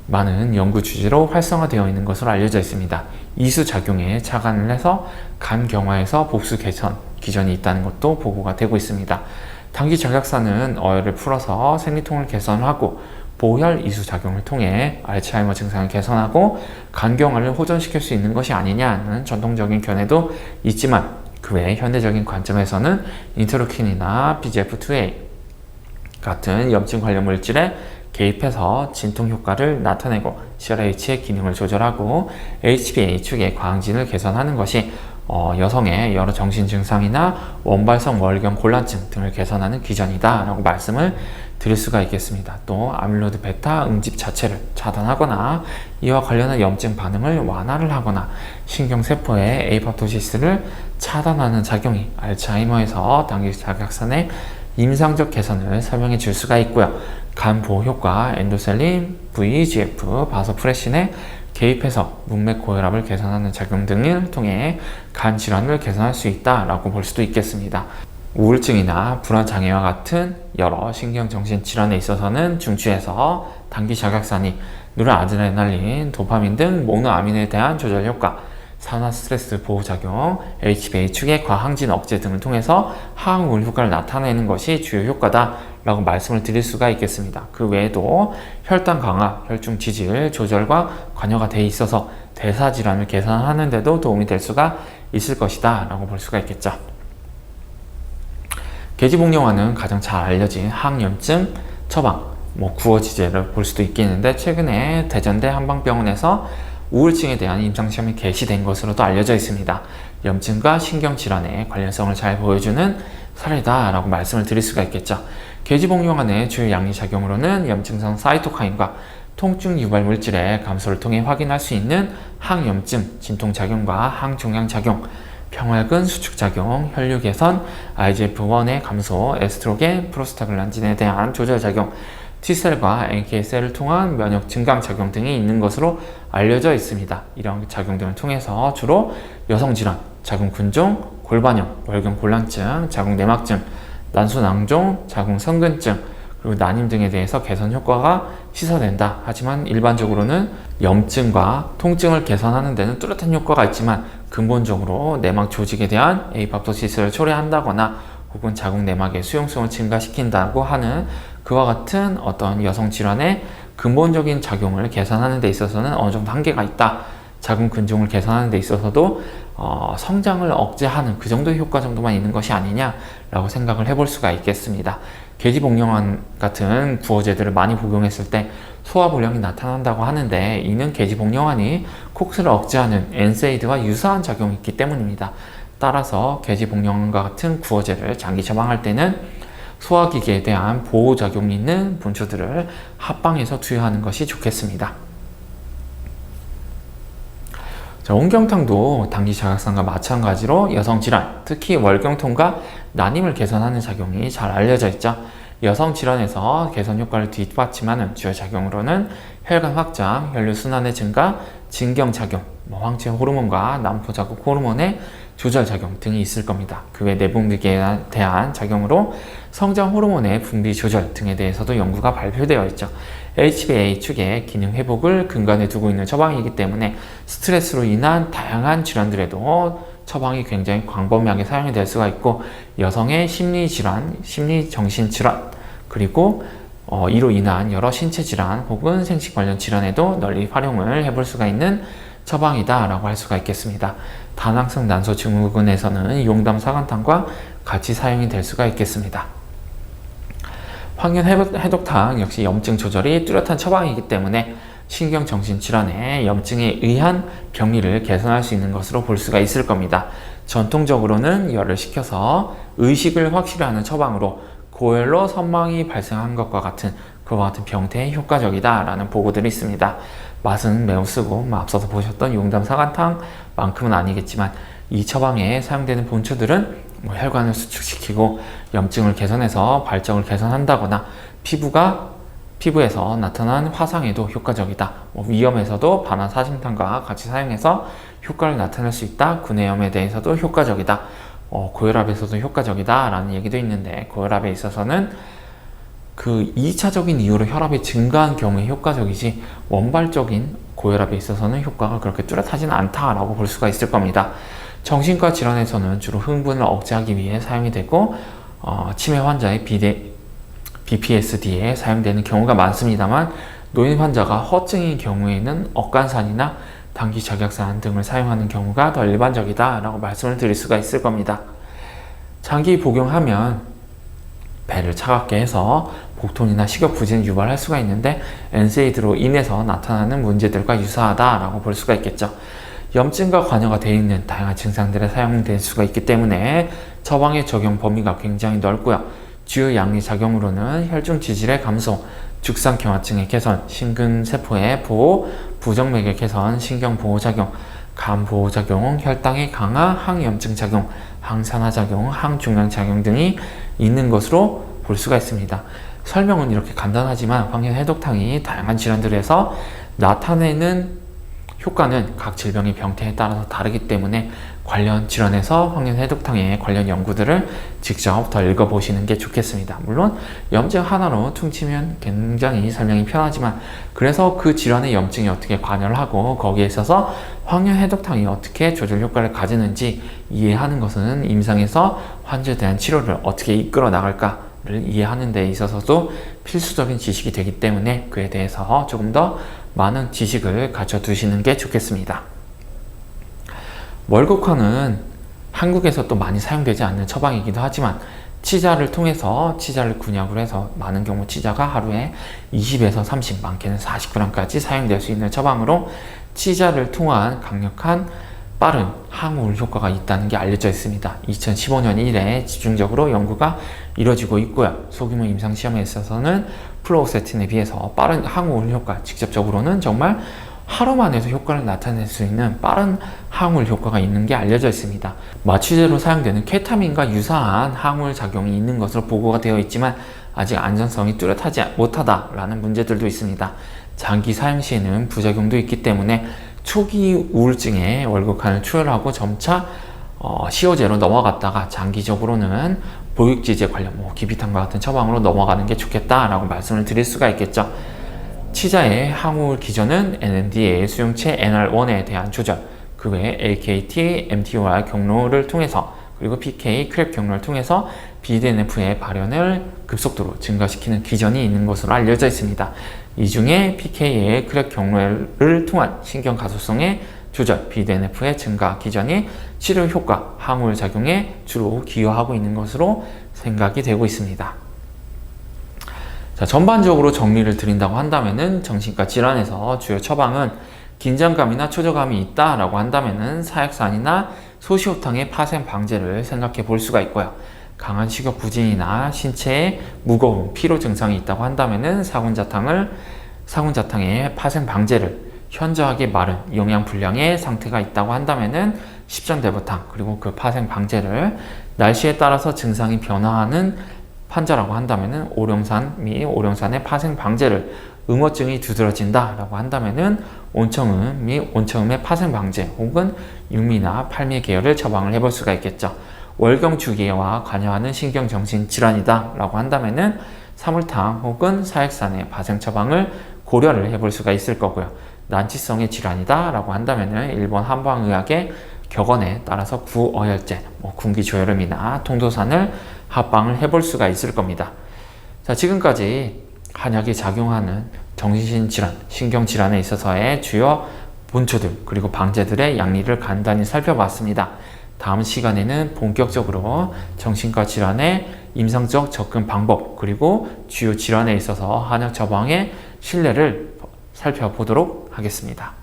많은 연구 주제로 활성화되어 있는 것으로 알려져 있습니다. 이수작용에 착안을 해서 간경화에서 복수 개선 기전이 있다는 것도 보고가 되고 있습니다. 단기저격사는 어혈을 풀어서 생리통을 개선하고 보혈 이수작용을 통해 알츠하이머 증상을 개선하고 간경화를 호전시킬 수 있는 것이 아니냐는 전통적인 견해도 있지만 그 외 현대적인 관점에서는 인터루킨이나 BGF2A 같은 염증 관련 물질에 개입해서 진통 효과를 나타내고 CRH의 기능을 조절하고 HPA-축의 광진을 개선하는 것이 여성의 여러 정신 증상이나 원발성 월경 곤란증 등을 개선하는 기전이다 라고 말씀을 드릴 수가 있겠습니다. 또 아밀로이드 베타 응집 자체를 차단하거나 이와 관련한 염증 반응을 완화를 하거나 신경세포의 에이파토시스를 차단하는 작용이 알츠하이머에서 단기저격산의 임상적 개선을 설명해 줄 수가 있고요. 간 보호 효과, 엔도셀린, VEGF, 바소프레신에 개입해서 문맥 고혈압을 개선하는 작용 등을 통해 간 질환을 개선할 수 있다라고 볼 수도 있겠습니다. 우울증이나 불안장애와 같은 여러 신경정신 질환에 있어서는 중추에서 단기저격산이 노르아드레날린, 도파민 등 모노아민에 대한 조절 효과, 산화 스트레스 보호작용, HPA-축의 과항진 억제 등을 통해서 항우울 효과를 나타내는 것이 주요 효과다 라고 말씀을 드릴 수가 있겠습니다. 그 외에도 혈당 강화, 혈중 지질 조절과 관여가 돼 있어서 대사질환을 개선하는 데도 도움이 될 수가 있을 것이다 라고 볼 수가 있겠죠. 계지복령화는 가장 잘 알려진 항염증 처방, 구어지제를 볼 수도 있겠는데 최근에 대전대 한방병원에서 우울증에 대한 임상시험이 개시된 것으로도 알려져 있습니다. 염증과 신경질환의 관련성을 잘 보여주는 사례다라고 말씀을 드릴 수가 있겠죠. 계지복령환의 주요 양리작용으로는 염증성 사이토카인과 통증 유발 물질의 감소를 통해 확인할 수 있는 항염증 진통작용과 항종양작용, 평활근 수축작용, 혈류 개선, IGF-1의 감소, 에스트로겐, 프로스타글란진에 대한 조절작용, T셀과 NK셀을 통한 면역 증강 작용 등이 있는 것으로 알려져 있습니다. 이런 작용 등을 통해서 주로 여성질환, 자궁근종, 골반형, 월경 곤란증, 자궁내막증, 난소낭종, 자궁성근증, 그리고 난임 등에 대해서 개선 효과가 시사된다. 하지만 일반적으로는 염증과 통증을 개선하는 데는 뚜렷한 효과가 있지만 근본적으로 내막 조직에 대한 에이팝토시스를 초래한다거나 혹은 자궁 내막의 수용성을 증가시킨다고 하는 그와 같은 어떤 여성 질환의 근본적인 작용을 개선하는 데 있어서는 어느 정도 한계가 있다. 자궁 근종을 개선하는 데 있어서도 성장을 억제하는 그 정도의 효과 정도만 있는 것이 아니냐라고 생각을 해볼 수가 있겠습니다. 계지복용환 같은 구어제들을 많이 복용했을 때 소화불량이 나타난다고 하는데 이는 계지복용환이 콕스를 억제하는 엔세이드와 유사한 작용이 있기 때문입니다. 따라서 계지복용환과 같은 구어제를 장기 처방할 때는 소화기계에 대한 보호작용이 있는 분초들을 합방해서 투여하는 것이 좋겠습니다. 온경탕도 당기 자각상과 마찬가지로 여성질환, 특히 월경통과 난임을 개선하는 작용이 잘 알려져 있죠. 여성질환에서 개선 효과를 뒷받침하는 주요 작용으로는 혈관 확장, 혈류순환의 증가, 진경작용, 황체 호르몬과 남포자국 호르몬의 조절작용 등이 있을 겁니다. 그 외 내분비계에 대한 작용으로 성장 호르몬의 분비 조절 등에 대해서도 연구가 발표되어 있죠. HbA 축의 기능 회복을 근간에 두고 있는 처방이기 때문에 스트레스로 인한 다양한 질환들에도 처방이 굉장히 광범위하게 사용이 될 수가 있고 여성의 심리질환, 심리정신질환 그리고 이로 인한 여러 신체질환 혹은 생식 관련 질환에도 널리 활용을 해볼 수가 있는 처방이다 라고 할 수가 있겠습니다. 다낭성 난소 증후군에서는 용담 사간탕과 같이 사용이 될 수가 있겠습니다. 황현 해독탕 역시 염증 조절이 뚜렷한 처방이기 때문에 신경정신질환의 염증에 의한 병리를 개선할 수 있는 것으로 볼 수가 있을 겁니다. 전통적으로는 열을 식혀서 의식을 확실히 하는 처방으로 고열로 선망이 발생한 것과 같은 그와 같은 병태에 효과적이다 라는 보고들이 있습니다. 맛은 매우 쓰고 앞서서 보셨던 용담 사간탕만큼은 아니겠지만 이 처방에 사용되는 본초들은 혈관을 수축시키고 염증을 개선해서 발적을 개선한다거나 피부에서 나타난 화상에도 효과적이다. 위염에서도 반환사심탕과 같이 사용해서 효과를 나타낼 수 있다. 구내염에 대해서도 효과적이다. 고혈압에서도 효과적이다 라는 얘기도 있는데 고혈압에 있어서는 그 2차적인 이유로 혈압이 증가한 경우에 효과적이지 원발적인 고혈압에 있어서는 효과가 그렇게 뚜렷하지는 않다라고 볼 수가 있을 겁니다. 정신과 질환에서는 주로 흥분을 억제하기 위해 사용이 되고 치매 환자의 BPSD에 사용되는 경우가 많습니다만 노인 환자가 허증인 경우에는 억간산이나 당기저격산 등을 사용하는 경우가 더 일반적이다 라고 말씀을 드릴 수가 있을 겁니다. 장기 복용하면 배를 차갑게 해서 복통이나 식욕 부진을 유발할 수가 있는데 엔세이드로 인해서 나타나는 문제들과 유사하다라고 볼 수가 있겠죠. 염증과 관여가 되어 있는 다양한 증상들에 사용될 수가 있기 때문에 처방의 적용 범위가 굉장히 넓고요. 주요 양리 작용으로는 혈중 지질의 감소, 죽상경화증의 개선, 심근세포의 보호, 부정맥의 개선, 신경보호작용, 간보호작용, 혈당의 강화, 항염증 작용, 항산화작용, 항중량작용 등이 있는 것으로 볼 수가 있습니다. 설명은 이렇게 간단하지만 황현해독탕이 다양한 질환들에서 나타내는 효과는 각 질병의 병태에 따라서 다르기 때문에 관련 질환에서 황현해독탕의 관련 연구들을 직접 더 읽어보시는 게 좋겠습니다. 물론 염증 하나로 퉁치면 굉장히 설명이 편하지만 그래서 그 질환의 염증이 어떻게 관여를 하고 거기에 있어서 황현해독탕이 어떻게 조절 효과를 가지는지 이해하는 것은 임상에서 환자에 대한 치료를 어떻게 이끌어 나갈까를 이해하는 데 있어서도 필수적인 지식이 되기 때문에 그에 대해서 조금 더 많은 지식을 갖춰 두시는 게 좋겠습니다. 월곡화는 한국에서 또 많이 사용되지 않는 처방이기도 하지만 치자를 통해서 치자를 군약으로 해서 많은 경우 치자가 하루에 20에서 30, 많게는 40g까지 사용될 수 있는 처방으로 치자를 통한 강력한 빠른 항우울 효과가 있다는 게 알려져 있습니다. 2015년 이래 집중적으로 연구가 이루어지고 있고요. 소규모 임상시험에 있어서는 플로오세틴에 비해서 빠른 항우울 효과, 직접적으로는 정말 하루만 해도 효과를 나타낼 수 있는 빠른 항우울 효과가 있는 게 알려져 있습니다. 마취제로 사용되는 케타민과 유사한 항우울 작용이 있는 것으로 보고가 되어 있지만 아직 안전성이 뚜렷하지 못하다라는 문제들도 있습니다. 장기 사용 시에는 부작용도 있기 때문에 초기 우울증에 월곡환을 투여하고 점차 시효제로 넘어갔다가 장기적으로는 보육지제 관련 기비탄과 같은 처방으로 넘어가는 게 좋겠다라고 말씀을 드릴 수가 있겠죠. 치자의 항우 기전은 NMDA 수용체 NR1에 대한 조절, 그 외에 AKT, MTOR 경로를 통해서 그리고 PK, 크랩 경로를 통해서 BDNF의 발현을 급속도로 증가시키는 기전이 있는 것으로 알려져 있습니다. 이 중에 PK의 크랩 경로를 통한 신경 가소성의 조절, BDNF의 증가 기전이 치료 효과, 항우울 작용에 주로 기여하고 있는 것으로 생각이 되고 있습니다. 자, 전반적으로 정리를 드린다고 한다면은 정신과 질환에서 주요 처방은 긴장감이나 초조감이 있다라고 한다면은 사약산이나 소시호탕의 파생 방제를 생각해 볼 수가 있고요. 강한 식욕 부진이나 신체에 무거움, 피로 증상이 있다고 한다면은 사군자탕의 파생 방제를, 현저하게 마른 영양 불량의 상태가 있다고 한다면은 십전대보탕 그리고 그 파생 방제를, 날씨에 따라서 증상이 변화하는 환자라고 한다면은 오룡산 및 오룡산의 파생 방제를, 응어증이 두드러진다 라고 한다면은 온청음 및 온청음의 파생 방제 혹은 육미나 팔미 계열을 처방을 해볼 수가 있겠죠. 월경 주기와 관여하는 신경정신 질환이다 라고 한다면은 사물탕 혹은 사액산의 파생 처방을 고려를 해볼 수가 있을 거고요. 난치성의 질환이다 라고 한다면은 일본 한방의학의 격언에 따라서 구어혈제, 군기조혈음이나 통도산을 합방을 해볼 수가 있을 겁니다. 자, 지금까지 한약이 작용하는 정신질환, 신경질환에 있어서의 주요 본초들 그리고 방제들의 양리를 간단히 살펴봤습니다. 다음 시간에는 본격적으로 정신과 질환의 임상적 접근 방법 그리고 주요 질환에 있어서 한약 처방의 신뢰를 살펴보도록 하겠습니다.